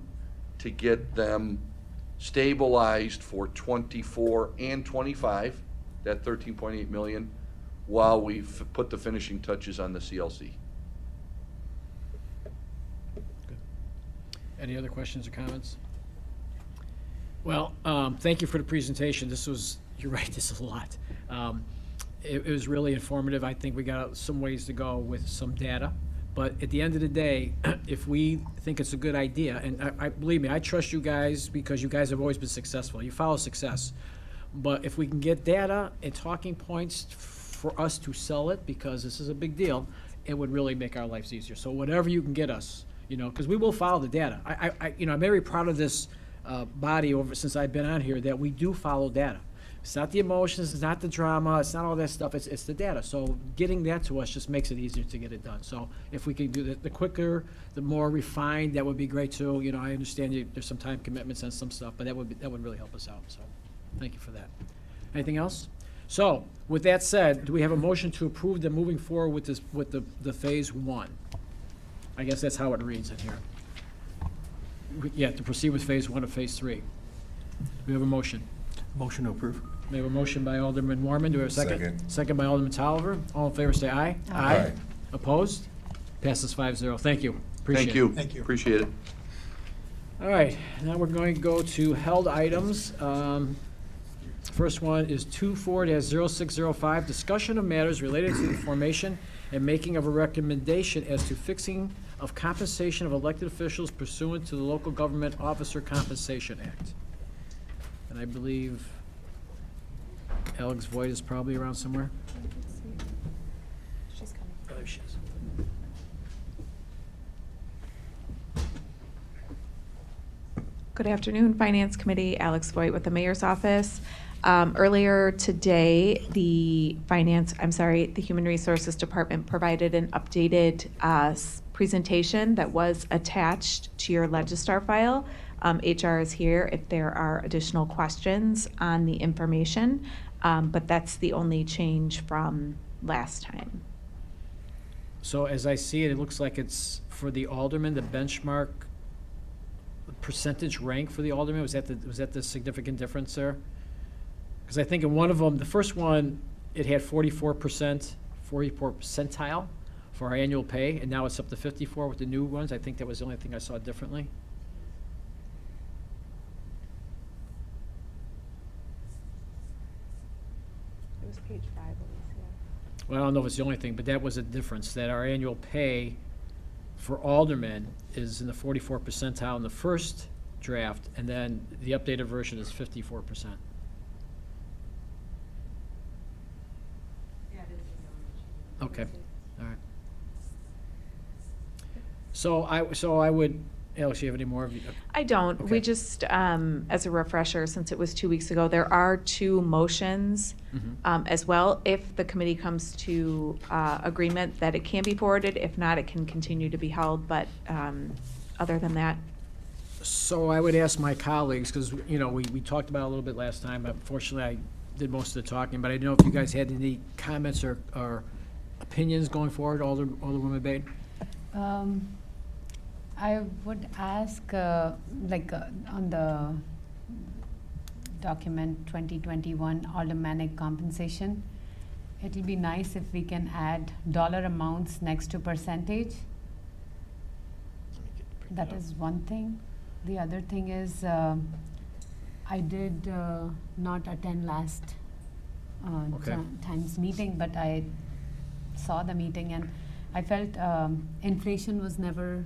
to get them stabilized for 24 and 25, that 13.8 million, while we put the finishing touches on the CLC. Any other questions or comments? Well, thank you for the presentation. This was, you're right, this is a lot. It was really informative. I think we got some ways to go with some data, But at the end of the day, if we think it's a good idea, and I believe me, I trust you guys because you guys have always been successful. You follow success. But if we can get data and talking points for us to sell it, because this is a big deal, it would really make our lives easier. So whatever you can get us, because we will follow the data. I'm very proud of this body since I've been on here, that we do follow data. It's not the emotions, it's not the drama, it's not all that stuff, it's the data. So getting that to us just makes it easier to get it done. So if we can do the quicker, the more refined, that would be great too. I understand there's some time commitments and some stuff, but that would really help us out. So thank you for that. Anything else? So with that said, do we have a motion to approve them moving forward with this, with the phase 1? I guess that's how it reads in here. Yeah, to proceed with phase 1 of phase 3. We have a motion. Motion to approve. We have a motion by Alderman Warman. Do we have a second? Second. Second by Alderman Tolliver. All in favor, say aye. Aye. Opposed? Passes 5-0. Thank you. Appreciate Thank you. Thank you. Appreciate it. All right, now we're going to go to held items. First one is 24-0605, discussion of matters related to the formation and making of a recommendation as to fixing of compensation of elected officials pursuant to the Local Government Officer Compensation Act. And I believe Alex Voigt is probably around somewhere. She's coming. Oh, there she is. Good afternoon, Finance Committee. Alex Voigt with the Mayor's Office. Earlier today, the Human Resources Department provided an updated presentation that was attached to your Legistar file. HR is here if there are additional questions on the information, but that's the only change from last time. So as I see it, it looks like it's for the alderman, the benchmark percentage rank for the alderman. Was that the significant difference there? Because I think in one of them, the first one, it had 44 percentile for our annual pay, and now it's up to 54 with the new ones. I think that was the only thing I saw differently. It was page 5, Alicia. Well, I don't know if it's the only thing, but that was a difference, that our annual pay for aldermen is in the 44 percentile in the first draft, and then the updated version is 54%. Okay, all right. So I would, Alex, you have any more? I don't. Okay. We just, as a refresher, since it was 2 weeks ago, there are 2 motions as well. If the committee comes to agreement that it can be forwarded, if not, it can continue to be held, but other than that. So I would ask my colleagues, because, we talked about it a little bit last time. Unfortunately, I did most of the talking, but I don't know if you guys had any comments or opinions going forward, Alderwoman Bade? I would ask, on the document 2021 aldermanic compensation, it'll be nice if we can add dollar amounts next to percentage. That is one thing. The other thing is, I did not attend last Okay. time's meeting, but I saw the meeting and I felt inflation was never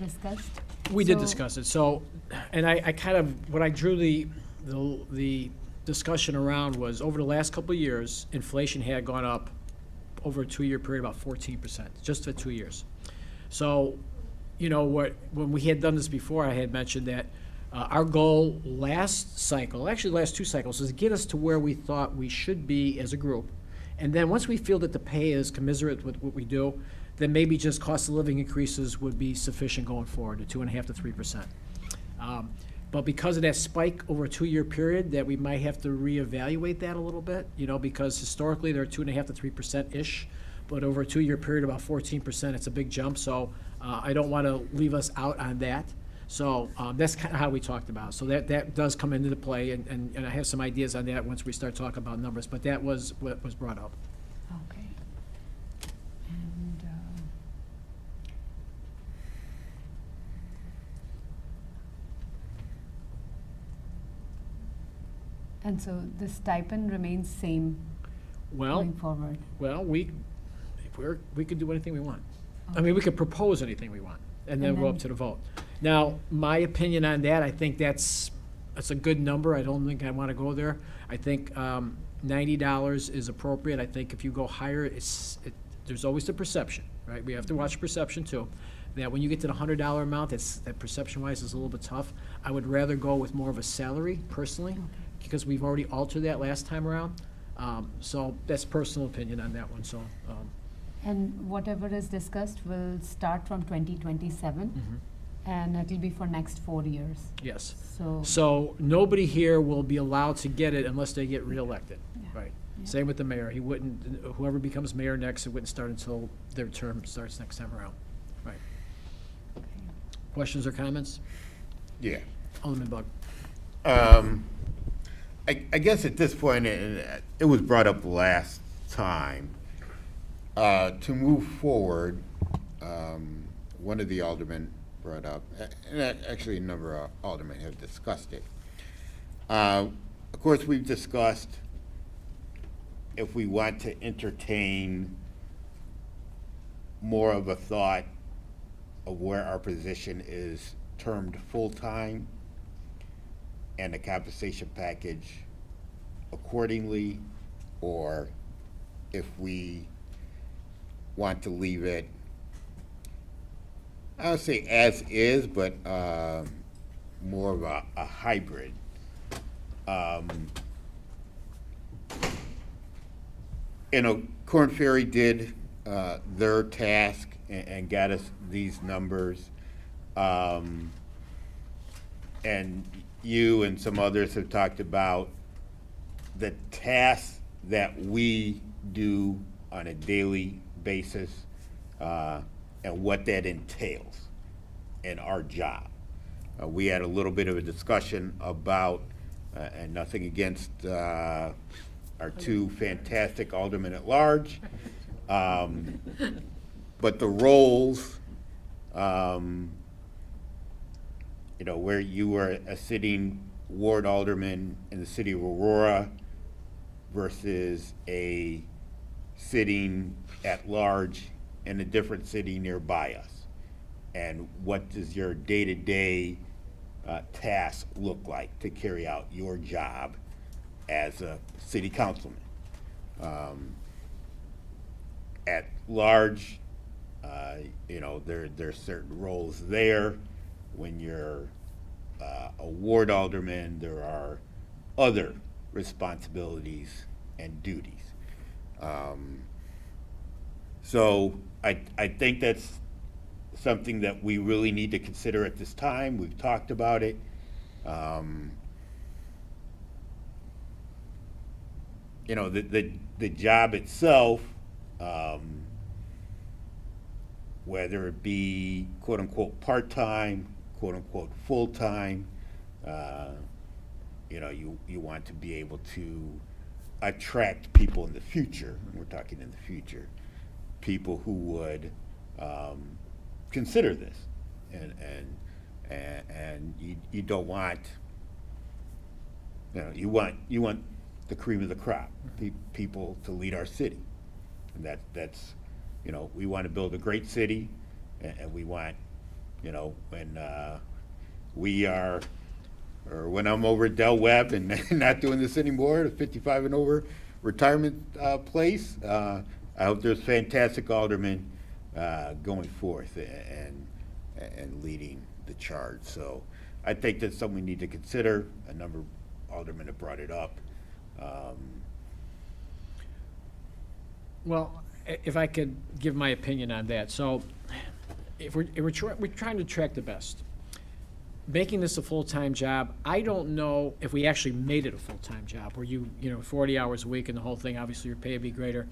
discussed. We did So- discuss it, so, and I kind of, what I drew the discussion around was, over the last couple of years, inflation had gone up over a 2-year period about 14%, just for 2 years. So, when we had done this before, I had mentioned that our goal last cycle, actually the last 2 cycles, is to get us to where we thought we should be as a group. And then once we feel that the pay is commensurate with what we do, then maybe just cost of living increases would be sufficient going forward, to 2.5% to 3%. But because of that spike over a 2-year period, that we might have to reevaluate that a little bit, because historically they're 2.5% to 3%-ish, but over a 2-year period, about 14%, it's a big jump. So I don't want to leave us out on that. So that's kind of how we talked about it. So that does come into play, and I have some ideas on that once we start talking about numbers, but that was what was brought up. Okay. And so the stipend remains same Well, going forward? well, we could do anything we want. I mean, we could propose anything we want, and then And go up then- to the vote. Now, my opinion on that, I think that's a good number. I don't think I want to go there. I think $90 is appropriate. I think if you go higher, there's always the perception, right? We have to watch perception too. That when you get to the $100 amount, that perception-wise is a little bit tough. I would rather go with more of a salary personally, because we've already altered that last time around. So that's personal opinion on that one, so. And whatever is discussed will start from 2027, and it'll be for next 4 years. Yes. So, So nobody here will be allowed to get it unless they get reelected, right? Same with the mayor. He wouldn't, whoever becomes mayor next, it wouldn't start until their term starts next time around, right? Questions or comments? Yeah. Alderman Bug. I guess at this point, and it was brought up last time, to move forward, one of the aldermen brought up, and actually a number of aldermen have discussed it. Of course, we've discussed if we want to entertain more of a thought of where our position is termed full-time and the compensation package accordingly, or if we want to leave it, I would say as is, but more of a hybrid. Corn Ferry did their task and got us these numbers. And you and some others have talked about the tasks that we do on a daily basis and what that entails in our job. We had a little bit of a discussion about, and nothing against our two fantastic aldermen at large, but the roles, where you were a sitting ward alderman in the city of Aurora versus a sitting at large in a different city nearby us. And what does your day-to-day task look like to carry out your job as a city councilman? At large, there's certain roles there. When you're a ward alderman, there are other responsibilities and duties. So I think that's something that we really need to consider at this time. We've talked about it. The job itself, whether it be quote unquote part-time, quote unquote full-time, you want to be able to attract people in the future. We're talking in the future, people who would consider this, and you don't want, you want the cream of the crop, people to lead our city, and that's we want to build a great city, and we want, when we are, or when I'm over at Del Webb and not doing this anymore, the 55 and over retirement place, I hope there's fantastic aldermen going forth and leading the charge. So I think that's something we need to consider. A number of aldermen have brought it up. Well, if I could give my opinion on that. So if we're trying to attract the best. Making this a full-time job, I don't know if we actually made it a full-time job where 40 hours a week and the whole thing, obviously your pay would be greater.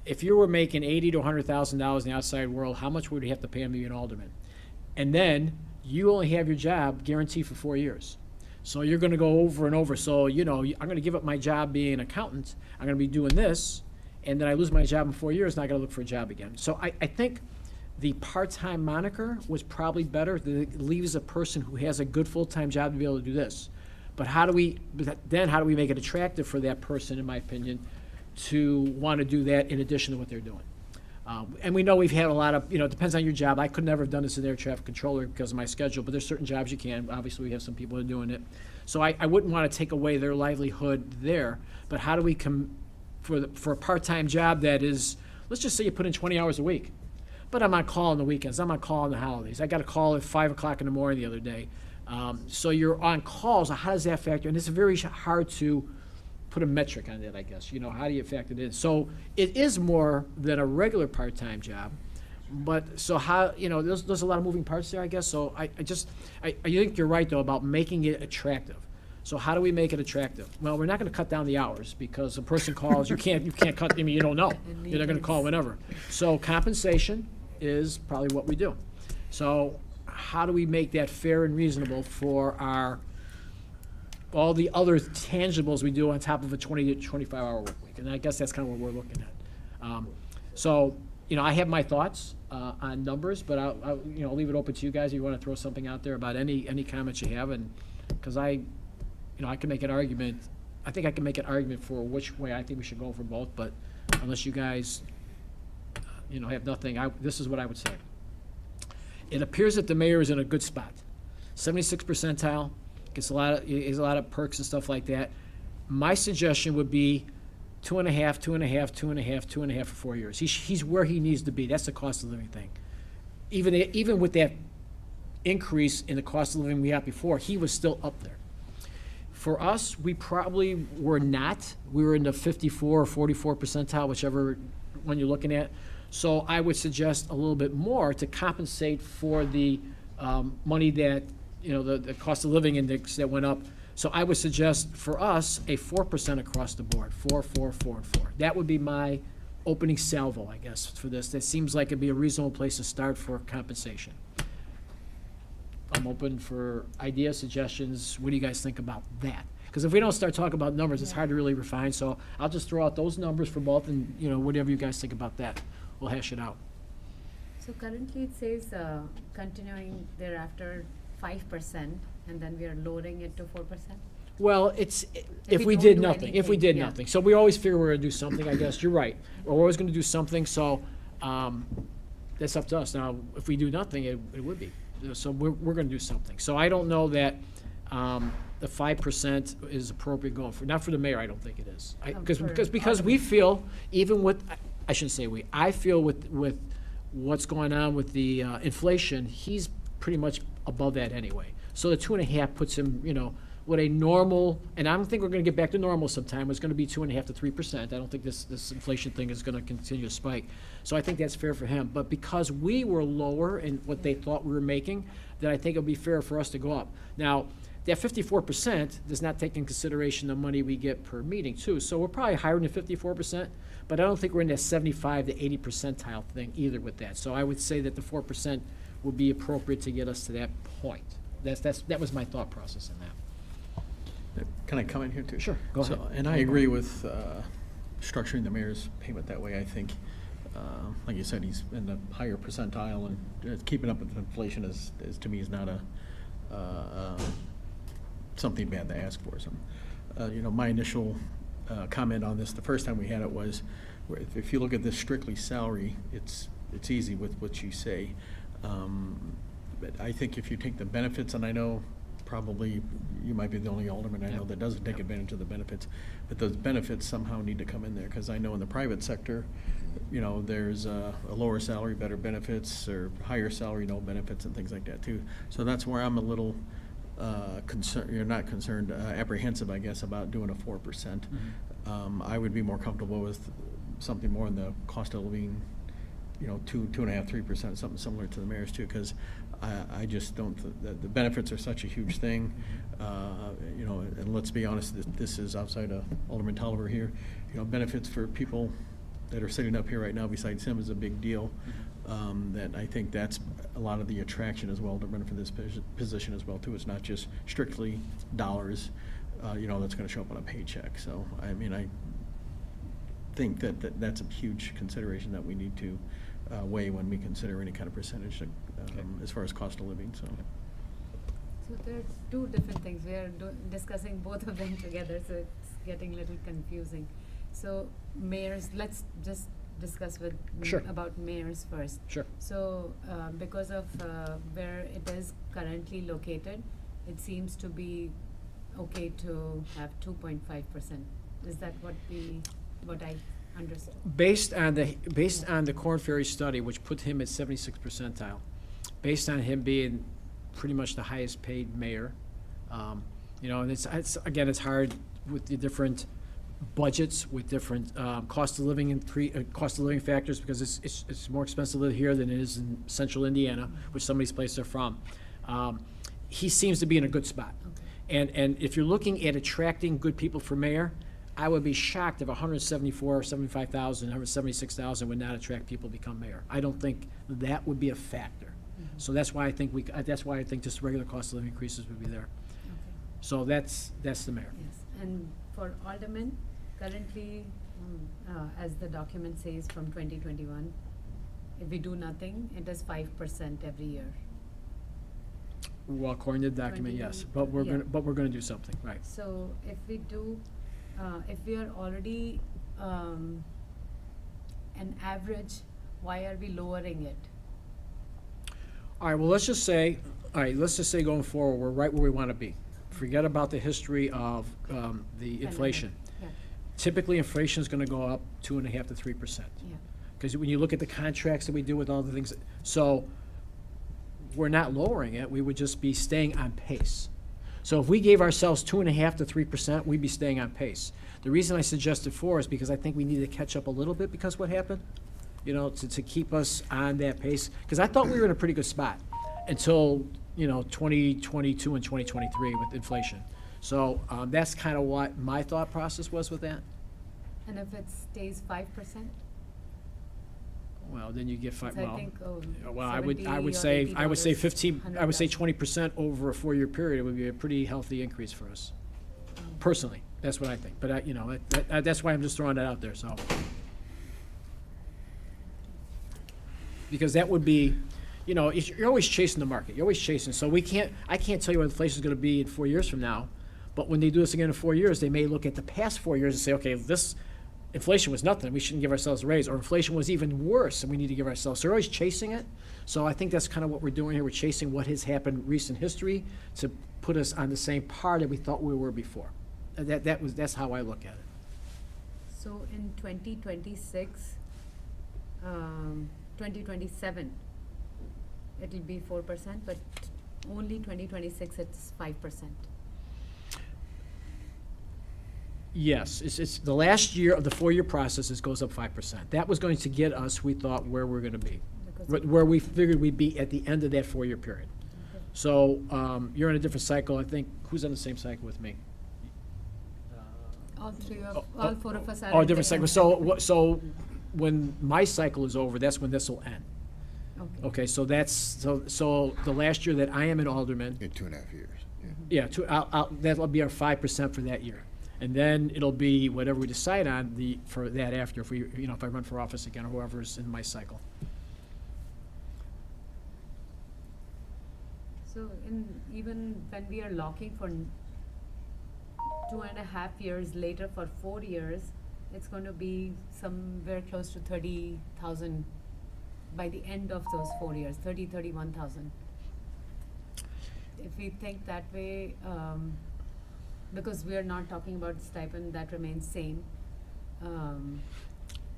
If you were making $80,000 to $100,000 in the outside world, how much would you have to pay to be an alderman? And then you only have your job guaranteed for 4 years. So you're going to go over and over. So, I'm going to give up my job being an accountant. I'm going to be doing this, and then I lose my job in 4 years, and I got to look for a job again. So I think the part-time moniker was probably better. It leaves a person who has a good full-time job to be able to do this. But how do we make it attractive for that person, in my opinion, to want to do that in addition to what they're doing? And we know we've had a lot of, it depends on your job. I could never have done this as an air traffic controller because of my schedule, but there's certain jobs you can. Obviously, we have some people that are doing it. So I wouldn't want to take away their livelihood there, but how do we for a part-time job that is, let's just say you put in 20 hours a week, but I'm on call on the weekends, I'm on call on the holidays. I got a call at 5 o'clock in the morning the other day. So you're on call, so how does that factor? And it's very hard to put a metric on that, I guess. How do you factor it in? So it is more than a regular part-time job, but so how, there's a lot of moving parts there, I guess. So I think you're right, though, about making it attractive. So how do we make it attractive? Well, we're not going to cut down the hours because a person calls, you can't cut, you don't know. They're going to call whenever. So compensation is probably what we do. So how do we make that fair and reasonable for all the other tangibles we do on top of a 20 to 25-hour work week? And I guess that's kind of what we're looking at. So, I have my thoughts on numbers, but I'll leave it open to you guys if you want to throw something out there about any comments you have. And because I can make an argument. I think I can make an argument for which way I think we should go for both, but unless you guys, have nothing, this is what I would say. It appears that the mayor is in a good spot. 76th percentile, gets a lot of perks and stuff like that. My suggestion would be 2.5, 2.5, 2.5, 2.5 for 4 years. He's where he needs to be. That's the cost of living thing. Even with that increase in the cost of living we had before, he was still up there. For us, we probably were not. We were in the 54 or 44 percentile, whichever one you're looking at. So I would suggest a little bit more to compensate for the money that, the cost of living index that went up. So I would suggest for us a 4% across the board, 4, 4, 4, and 4. That would be my opening salvo, I guess, for this. That seems like it'd be a reasonable place to start for compensation. I'm open for ideas, suggestions. What do you guys think about that? Because if we don't start talking about numbers, it's hard to really refine. So I'll just throw out those numbers for both, and whatever you guys think about that, we'll hash it out. So currently it says continuing thereafter 5%, and then we are lowering it to 4%. Well, it's if we we don't did do nothing. If we anything, did yeah. nothing. So we always figure we're going to do something. I guess you're right. We're always going to do something. So that's up to us. Now, if we do nothing, it would be. So we're going to do something. So I don't know that the 5% is appropriate going for. Not for the mayor, I don't think it is. Because we feel, even with, I shouldn't say we, I feel with what's going on with the inflation, he's pretty much above that anyway. So the 2.5 puts him, with a normal, and I don't think we're going to get back to normal sometime. It's going to be 2.5 to 3%. I don't think this inflation thing is going to continue to spike. So I think that's fair for him. But because we were lower in what they thought we were making, then I think it'll be fair for us to go up. Now, that 54% does not take in consideration the money we get per meeting too. So we're probably higher than 54%, but I don't think we're in that 75 to 80 percentile thing either with that. So I would say that the 4% would be appropriate to get us to that point. That was my thought process in that. Can I come in here too? Sure, go ahead. And I agree with structuring the mayor's payment that way. I think, like you said, he's in the higher percentile, and keeping up with inflation is to me is not something bad to ask for. So, my initial comment on this the first time we had it was, if you look at this strictly salary, it's easy with what you say. But I think if you take the benefits, and I know probably you might be the only alderman I know that doesn't take advantage of the benefits, but those benefits somehow need to come in there, because I know in the private sector, there's a lower salary, better benefits, or higher salary, no benefits, and things like that too. So that's where I'm a little apprehensive, I guess, about doing a 4%. Mm-hmm. I would be more comfortable with something more in the cost of living, 2.5, 3%, something similar to the mayor's too, because I just don't, the benefits are such a huge thing, and let's be honest, this is outside of Alderman Tolliver here, benefits for people that are sitting up here right now besides him is a big deal. That I think that's a lot of the attraction as well to run for this position as well too. It's not just strictly dollars, that's going to show up on a paycheck. So I mean, I think that's a huge consideration that we need to weigh when we consider any kind of percentage as far as cost of living. So there are two different things. We are discussing both of them together, so it's getting a little confusing. So mayors, let's just discuss with Sure. about mayors first. Sure. So, because of where it is currently located, it seems to be okay to have 2.5%. Is that what I understood? Based on the Korn Ferry study, which put him at 76th percentile, based on him being pretty much the highest paid mayor, and it's again, it's hard with the different budgets, with different cost of living factors, because it's more expensive to live here than it is in central Indiana, which some of these places are from. He seems to be in a good spot. And if you're looking at attracting good people for mayor, I would be shocked if 75,000, 176,000 would not attract people to become mayor. I don't think that would be a factor. So that's why I think just regular cost of living increases would be there. So that's the mayor. Yes, and for aldermen, currently, as the document says from 2021, if we do nothing, it is 5% every year. Well, according to the document, yes, but we're gonna do something, right? So if we do, if we are already an average, why are we lowering it? All right, well, let's just say going forward, we're right where we want to be. Forget about the history of the inflation. Yeah. Typically, inflation is going to go up 2.5% to 3%. Yeah. Because when you look at the contracts that we do with all the things, so we're not lowering it, we would just be staying on pace. So if we gave ourselves 2.5% to 3%, we'd be staying on pace. The reason I suggested 4 is because I think we need to catch up a little bit because what happened, to keep us on that pace. Because I thought we were in a pretty good spot until 2022 and 2023 with inflation. So that's kind of what my thought process was with that. And if it stays 5%? Well, then you get five. Since I Well, think, I would 70 or say $80, 15. I would say $100. 20% over a 4-year period. It would be a pretty healthy increase for us. Personally, that's what I think. But that's why I'm just throwing that out there. So because that would be, you're always chasing the market. You're always chasing. So I can't tell you what inflation is going to be in 4 years from now. But when they do this again in 4 years, they may look at the past 4 years and say, okay, this inflation was nothing, we shouldn't give ourselves a raise, or inflation was even worse and we need to give ourselves. So we're always chasing it. So I think that's kind of what we're doing here. We're chasing what has happened in recent history to put us on the same par that we thought we were before. That's how I look at it. So in 2026, 2027, it'll be 4%, but only 2026 it's 5%. Yes, it's the last year of the 4-year process, it goes up 5%. That was going to get us, we thought, where we're going to be, where we figured we'd be at the end of that 4-year period. So you're in a different cycle. I think, who's on the same cycle with me? All 4 of us are. All in different the cycles. So when my cycle is over, that's when this will end. Okay. Okay, so so the last year that I am an alderman. In 2.5 years. Yeah, that'll be our 5% for that year. And then it'll be whatever we decide on for that after, if I run for office again, or whoever's in my cycle. So even when we are locking for 2.5 years later for 4 years, it's going to be somewhere close to 30,000 by the end of those 4 years, 31,000. If we think that way, because we are not talking about stipend, that remains same.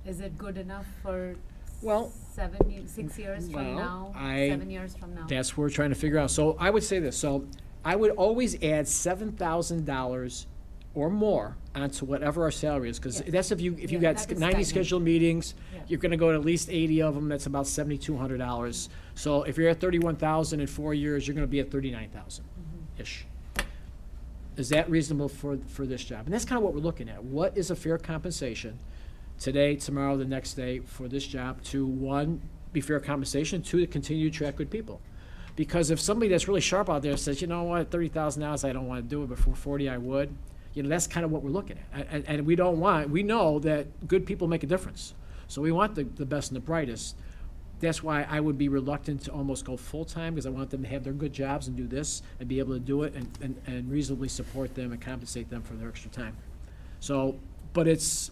Is it good enough for 6 years from now, 7 years from now? That's what we're trying to figure out. So I would say this. So I would always add $7,000 or more onto whatever our salary is, because that's if you got that is 90 stipend. scheduled meetings, Yeah. you're going to go to at least 80 of them. That's about $7,200. So if you're at 31,000 in 4 years, you're going to be at 39,000 ish. Is that reasonable for this job? And that's kind of what we're looking at. What is a fair compensation today, tomorrow, the next day for this job to, 1, be fair compensation, 2, to continue to attract good people? Because if somebody that's really sharp out there says, you know what, $30,000, I don't want to do it, but for 40 I would, that's kind of what we're looking at. And we know that good people make a difference. So we want the best and the brightest. That's why I would be reluctant to almost go full-time, because I want them to have their good jobs and do this and be able to do it and reasonably support them and compensate them for their extra time. So, but it's,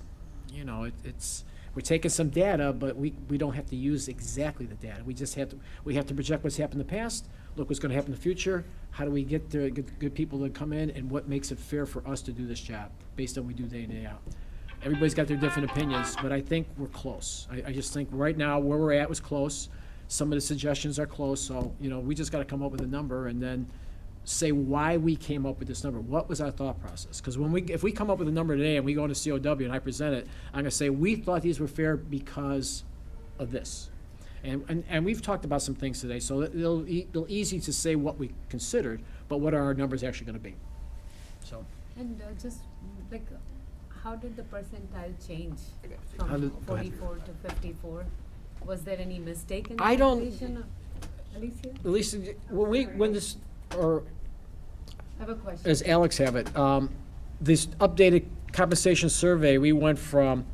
we're taking some data, but we don't have to use exactly the data. We just we have to project what's happened in the past, look what's gonna happen in the future, how do we get the good people to come in, and what makes it fair for us to do this job, based on what we do day in, day out. Everybody's got their different opinions, but I think we're close. I just think right now, where we're at was close. Some of the suggestions are close, so, we just gotta come up with a number and then say why we came up with this number. What was our thought process? Because if we come up with a number today and we go into COW and I present it, I'm gonna say, we thought these were fair because of this. And we've talked about some things today, so it'll easy to say what we considered, but what are our numbers actually gonna be? So. And just like, how did the percentile change How from did- go ahead. 44 to 54? Was there any mistake in the I don't- calculation, Alicia? At least, when this, or I have a question. as Alex have it, this updated compensation survey, we went from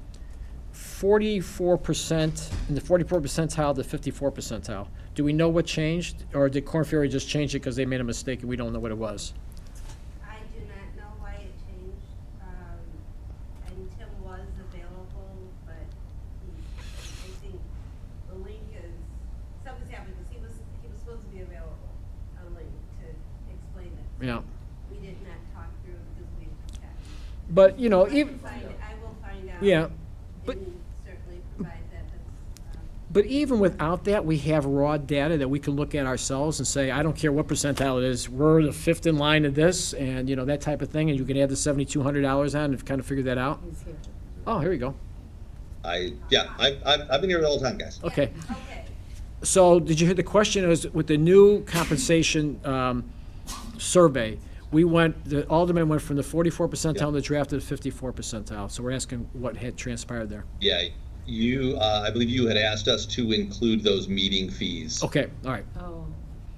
44% in the 44 percentile to 54 percentile. Do we know what changed, or did Korn Ferry just change it because they made a mistake and we don't know what it was? I do not know why it changed. And Tim was available, but I think the link is, something's happened because he was supposed to be available, a link to explain it. Yeah. We did not talk through it because we just got. But, I will even, find out. yeah, but, And certainly provide that. but even without that, we have raw data that we can look at ourselves and say, I don't care what percentile it is, we're the fifth in line of this, and, that type of thing, and you can add the $7,200 on and kind of figure that out. He's here. Oh, here we go. I've been here the whole time, guys. Okay. So, did you hear the question? It was with the new compensation survey, the alderman went from the 44 percentile in the draft to the 54 percentile. So we're asking what had transpired there. Yeah, I believe you had asked us to include those meeting fees Okay, all right. Oh,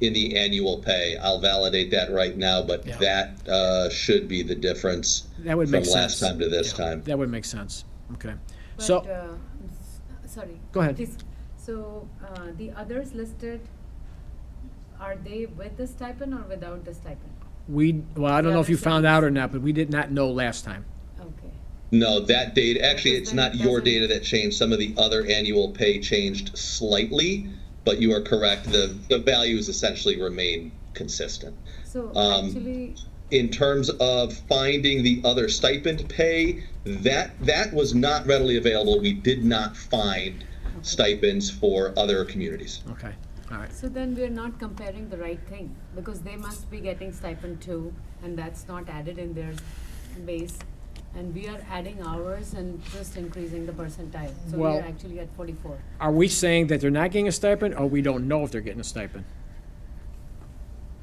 in the annual pay. I'll validate that right now, but Yeah. that should be the difference That would make from last sense. time to this Yeah, time. That would make sense. Okay. but, So, sorry. Go ahead. Please. So, the others listed, are they with the stipend or without the stipend? I don't know if you found out or not, but we did not know last time. Okay. No, that data, actually, it's then not it your doesn't- data that changed. Some of the other annual pay changed slightly, but you are correct. The values essentially remain consistent. So, Um, In terms of finding the other stipend pay, that was not readily available. We did not find stipends for other communities. Okay, all right. So then we're not comparing the right thing, because they must be getting stipend too, and that's not added in their base. And we are adding hours and just increasing the percentile, so we Well- are actually at 44. Are we saying that they're not getting a stipend, or we don't know if they're getting a stipend?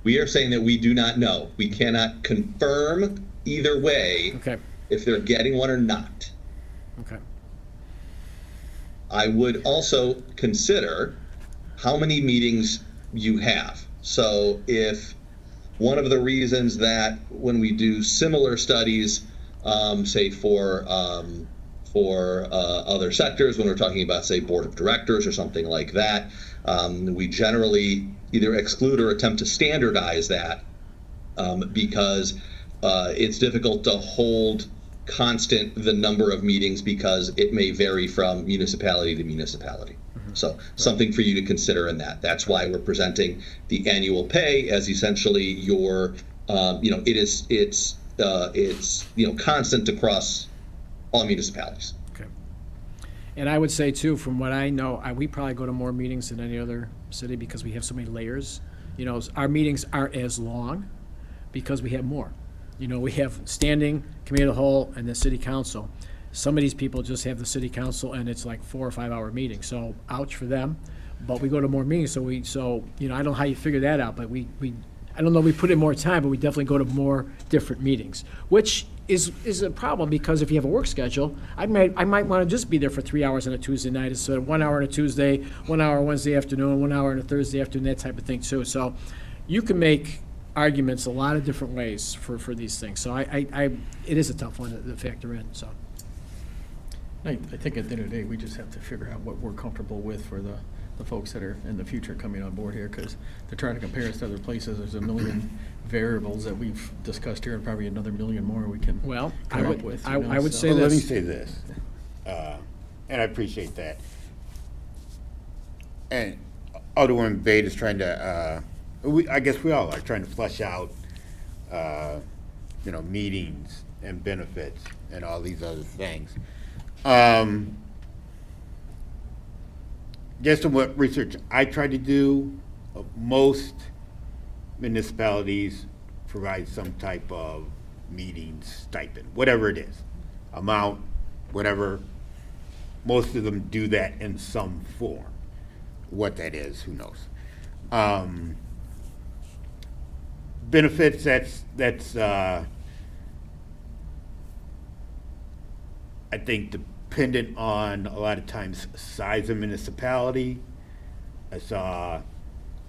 We are saying that we do not know. We cannot confirm either way Okay, if they're getting one or not. okay. I would also consider how many meetings you have. So if one of the reasons that when we do similar studies, say for other sectors, when we're talking about, say, board of directors or something like that, we generally either exclude or attempt to standardize that because it's difficult to hold constant the number of meetings because it may vary from municipality to municipality. So something for you to consider in that. That's why we're presenting the annual pay as essentially your, it's constant across all municipalities. Okay. And I would say too, from what I know, we probably go to more meetings than any other city because we have so many layers. Our meetings aren't as long because we have more. We have standing, committee of the whole, and the city council. Some of these people just have the city council and it's like 4 or 5 hour meetings, so ouch for them. But we go to more meetings, so I don't know how you figure that out, but I don't know, we put in more time, but we definitely go to more different meetings, which is a problem because if you have a work schedule, I might want to just be there for 3 hours on a Tuesday night instead of 1 hour on a Tuesday, 1 hour Wednesday afternoon, 1 hour on a Thursday afternoon, that type of thing too. So you can make arguments a lot of different ways for these things. So it is a tough one to factor in, so. I think at the end of the day, we just have to figure out what we're comfortable with for the folks that are in the future coming on board here, because they're trying to compare us to other places. There's a million variables that we've discussed here, and probably another million more we can come up with. I would say Well, this. let me say this. and I appreciate that. And Alderman Bate is trying to, I guess we all are trying to flesh out, meetings and benefits and all these other things. Just from what research I tried to do, most municipalities provide some type of meeting stipend, whatever it is, amount, whatever. Most of them do that in some form. What that is, who knows? Benefits, that's I think dependent on a lot of times size of municipality. I saw a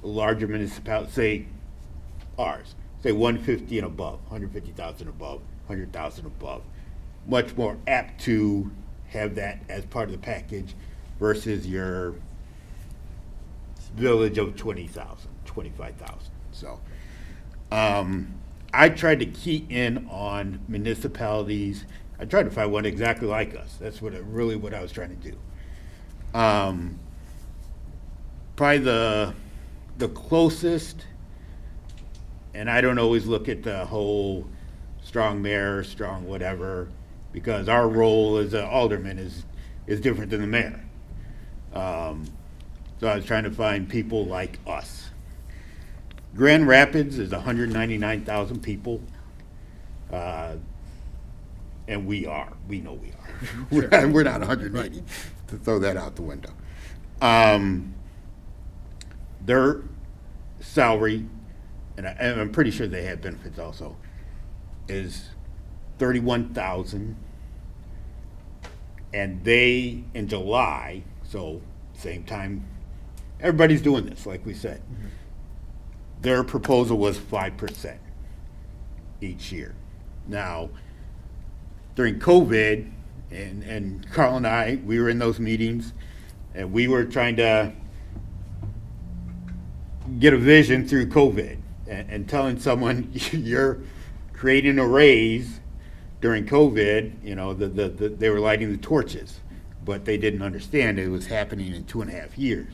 larger municipality, say ours, say 150 and above, 150,000 above, 100,000 above, much more apt to have that as part of the package versus your village of 20,000, 25,000. So I tried to key in on municipalities. I tried to find one exactly like us. That's what I was trying to do. Probably the closest, and I don't always look at the whole strong mayor, strong whatever, because our role as an alderman is different than the mayor. So I was trying to find people like us. Grand Rapids is 199,000 people. And we know we are. We're not 180, to throw that out the window. Their salary, and I'm pretty sure they have benefits also, is $31,000. And they, in July, so same time, everybody's doing this, like we said. Mm-hmm. Their proposal was 5% each year. Now, during COVID, and Carl and I, we were in those meetings, and we were trying to get a vision through COVID, and telling someone you're creating a raise during COVID, they were lighting the torches, but they didn't understand it was happening in 2.5 years.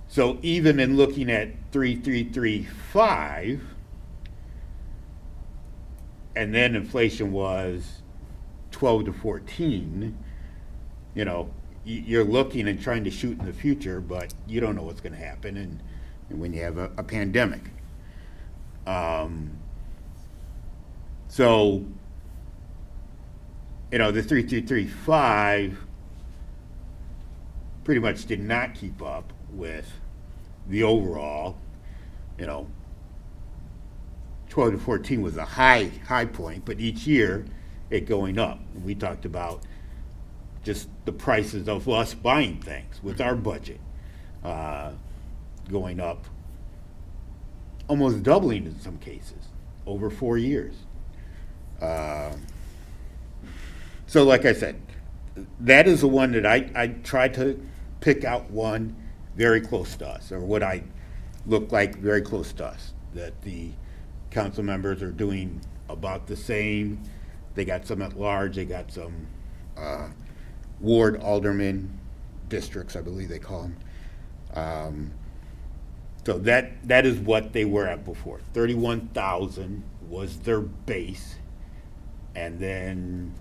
So even in looking at 3,335, and then inflation was 12 to 14, you're looking and trying to shoot in the future, but you don't know what's going to happen, and when you have a pandemic. So, the 3,335 pretty much did not keep up with the overall, 12 to 14 was a high point, but each year it going up. We talked about just the prices of us buying things with our budget going up, almost doubling in some cases over 4 years. So like I said, that is the one that I tried to pick out one very close to us, or what I look like very close to us, that the council members are doing about the same. They got some at large, they got some ward alderman districts, I believe they call them. So that is what they were at before. 31,000 was their base, and then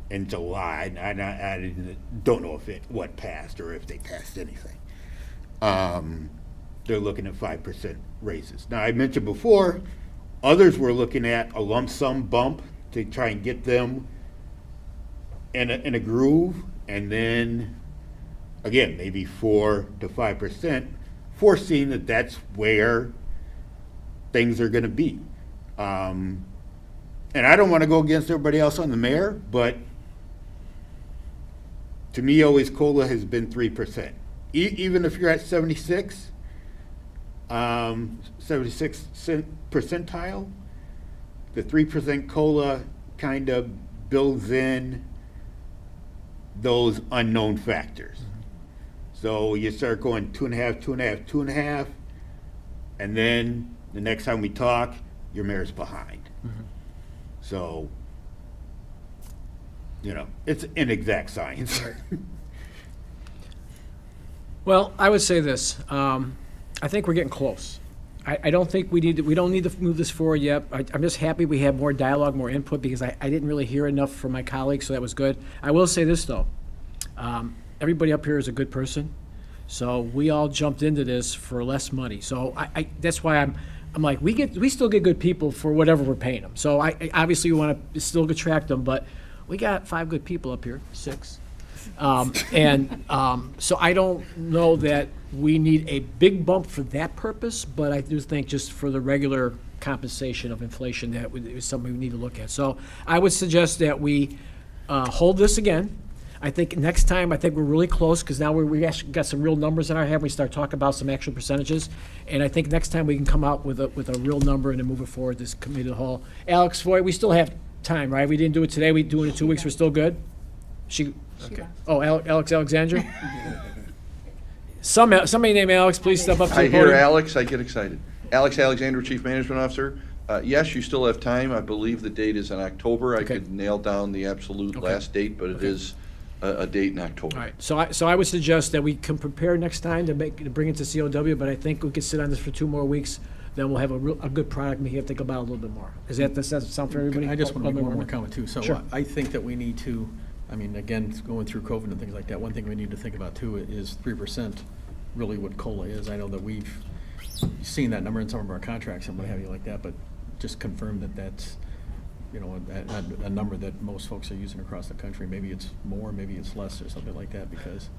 in July, I don't know if what passed or if they passed anything. They're looking at 5% raises. Now, I mentioned before, others were looking at a lump sum bump to try and get them in a groove, and then again, maybe 4 to 5%, foreseeing that that's where things are going to be. And I don't want to go against everybody else on the mayor, but to me, always COLA has been 3%. Even if you're at 76 percentile, the 3% COLA kind of builds in those unknown factors. So you start going 2.5, 2.5, 2.5, and then the next time we talk, your mayor's behind. So you know, it's inexact science. Well, I would say this, I think we're getting close. I don't think we don't need to move this forward yet. I'm just happy we have more dialogue, more input, because I didn't really hear enough from my colleagues, so that was good. I will say this, though. Everybody up here is a good person, so we all jumped into this for less money. So that's why I'm like, we still get good people for whatever we're paying them. So obviously we want to still attract them, but we got 5 good people up here, 6. So I don't know that we need a big bump for that purpose, but I do think just for the regular compensation of inflation, that is something we need to look at. So I would suggest that we hold this again. I think next time, I think we're really close, because now we actually got some real numbers in our head. We start talking about some actual percentages, and I think next time we can come out with a real number and then move it forward, this committee of the whole. Alex Voigt, we still have time, right? We didn't do it today. We do it in 2 weeks. We're still good? Okay. Oh, Alex Alexandra? Somebody named Alex, please step up to the I podium. hear Alex, I get excited. Alex Alexander, Chief Management Officer. Yes, you still have time. I believe the date is in October. I Okay. could nail down the absolute last date, but it is a date in October. All right, so I would suggest that we can prepare next time to bring it to COW, but I think we could sit on this for 2 more weeks, then we'll have a good product, and we have to think about it a little bit more. Does that sound for everybody? I just want to make Alderman one more Warman? comment too. So Sure. I think that we need to, I mean, again, going through COVID and things like that, one thing we need to think about too is 3% really what COLA is. I know that we've seen that number in some of our contracts and what have you like that, but just confirm that that's, you know, a number that most folks are using across the country. Maybe it's more, maybe it's less or something like that, because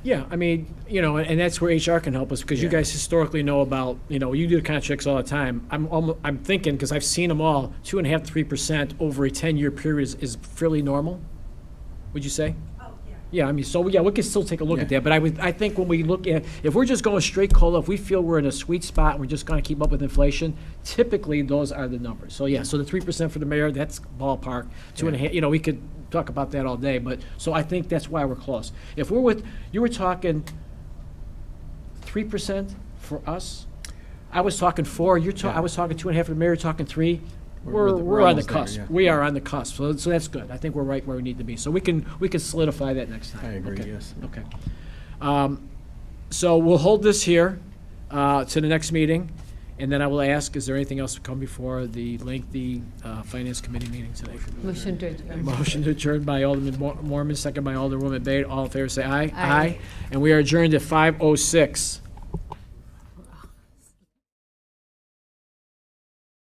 Yeah, I mean, you know, and that's where HR can help us, because you Yeah. guys historically know about, you know, you do contracts all the time. I'm thinking, because I've seen them all, 2.5% to 3% over a 10-year period is fairly normal, would you say? Oh, yeah. Yeah, I mean, so, yeah, we can still take a look at Yeah. that, but I think when we look at, if we're just going straight COLA, if we feel we're in a sweet spot and we're just gonna keep up with inflation, typically, those are the numbers. So, yeah, so the 3% for the mayor, that's ballpark. 2.5, you know, we could talk about that all day, but, so I think that's why we're close. If you were talking 3% for us, I was talking 4, I was talking 2.5 for the mayor, you're talking 3. We're on the almost there, cusp. yeah. We are on the cusp, so that's good. I think we're right where we need to be. So we can solidify that next time. I agree, Okay. yes. Okay. So we'll hold this here to the next meeting, and then I will ask, is there anything else to come before the lengthy Finance Committee meeting today? Motion to adjourn. Motion to adjourn by Alderman Mormon, second by Alderwoman Bate. All in favor, say aye. Aye. And we are adjourned at 5:06.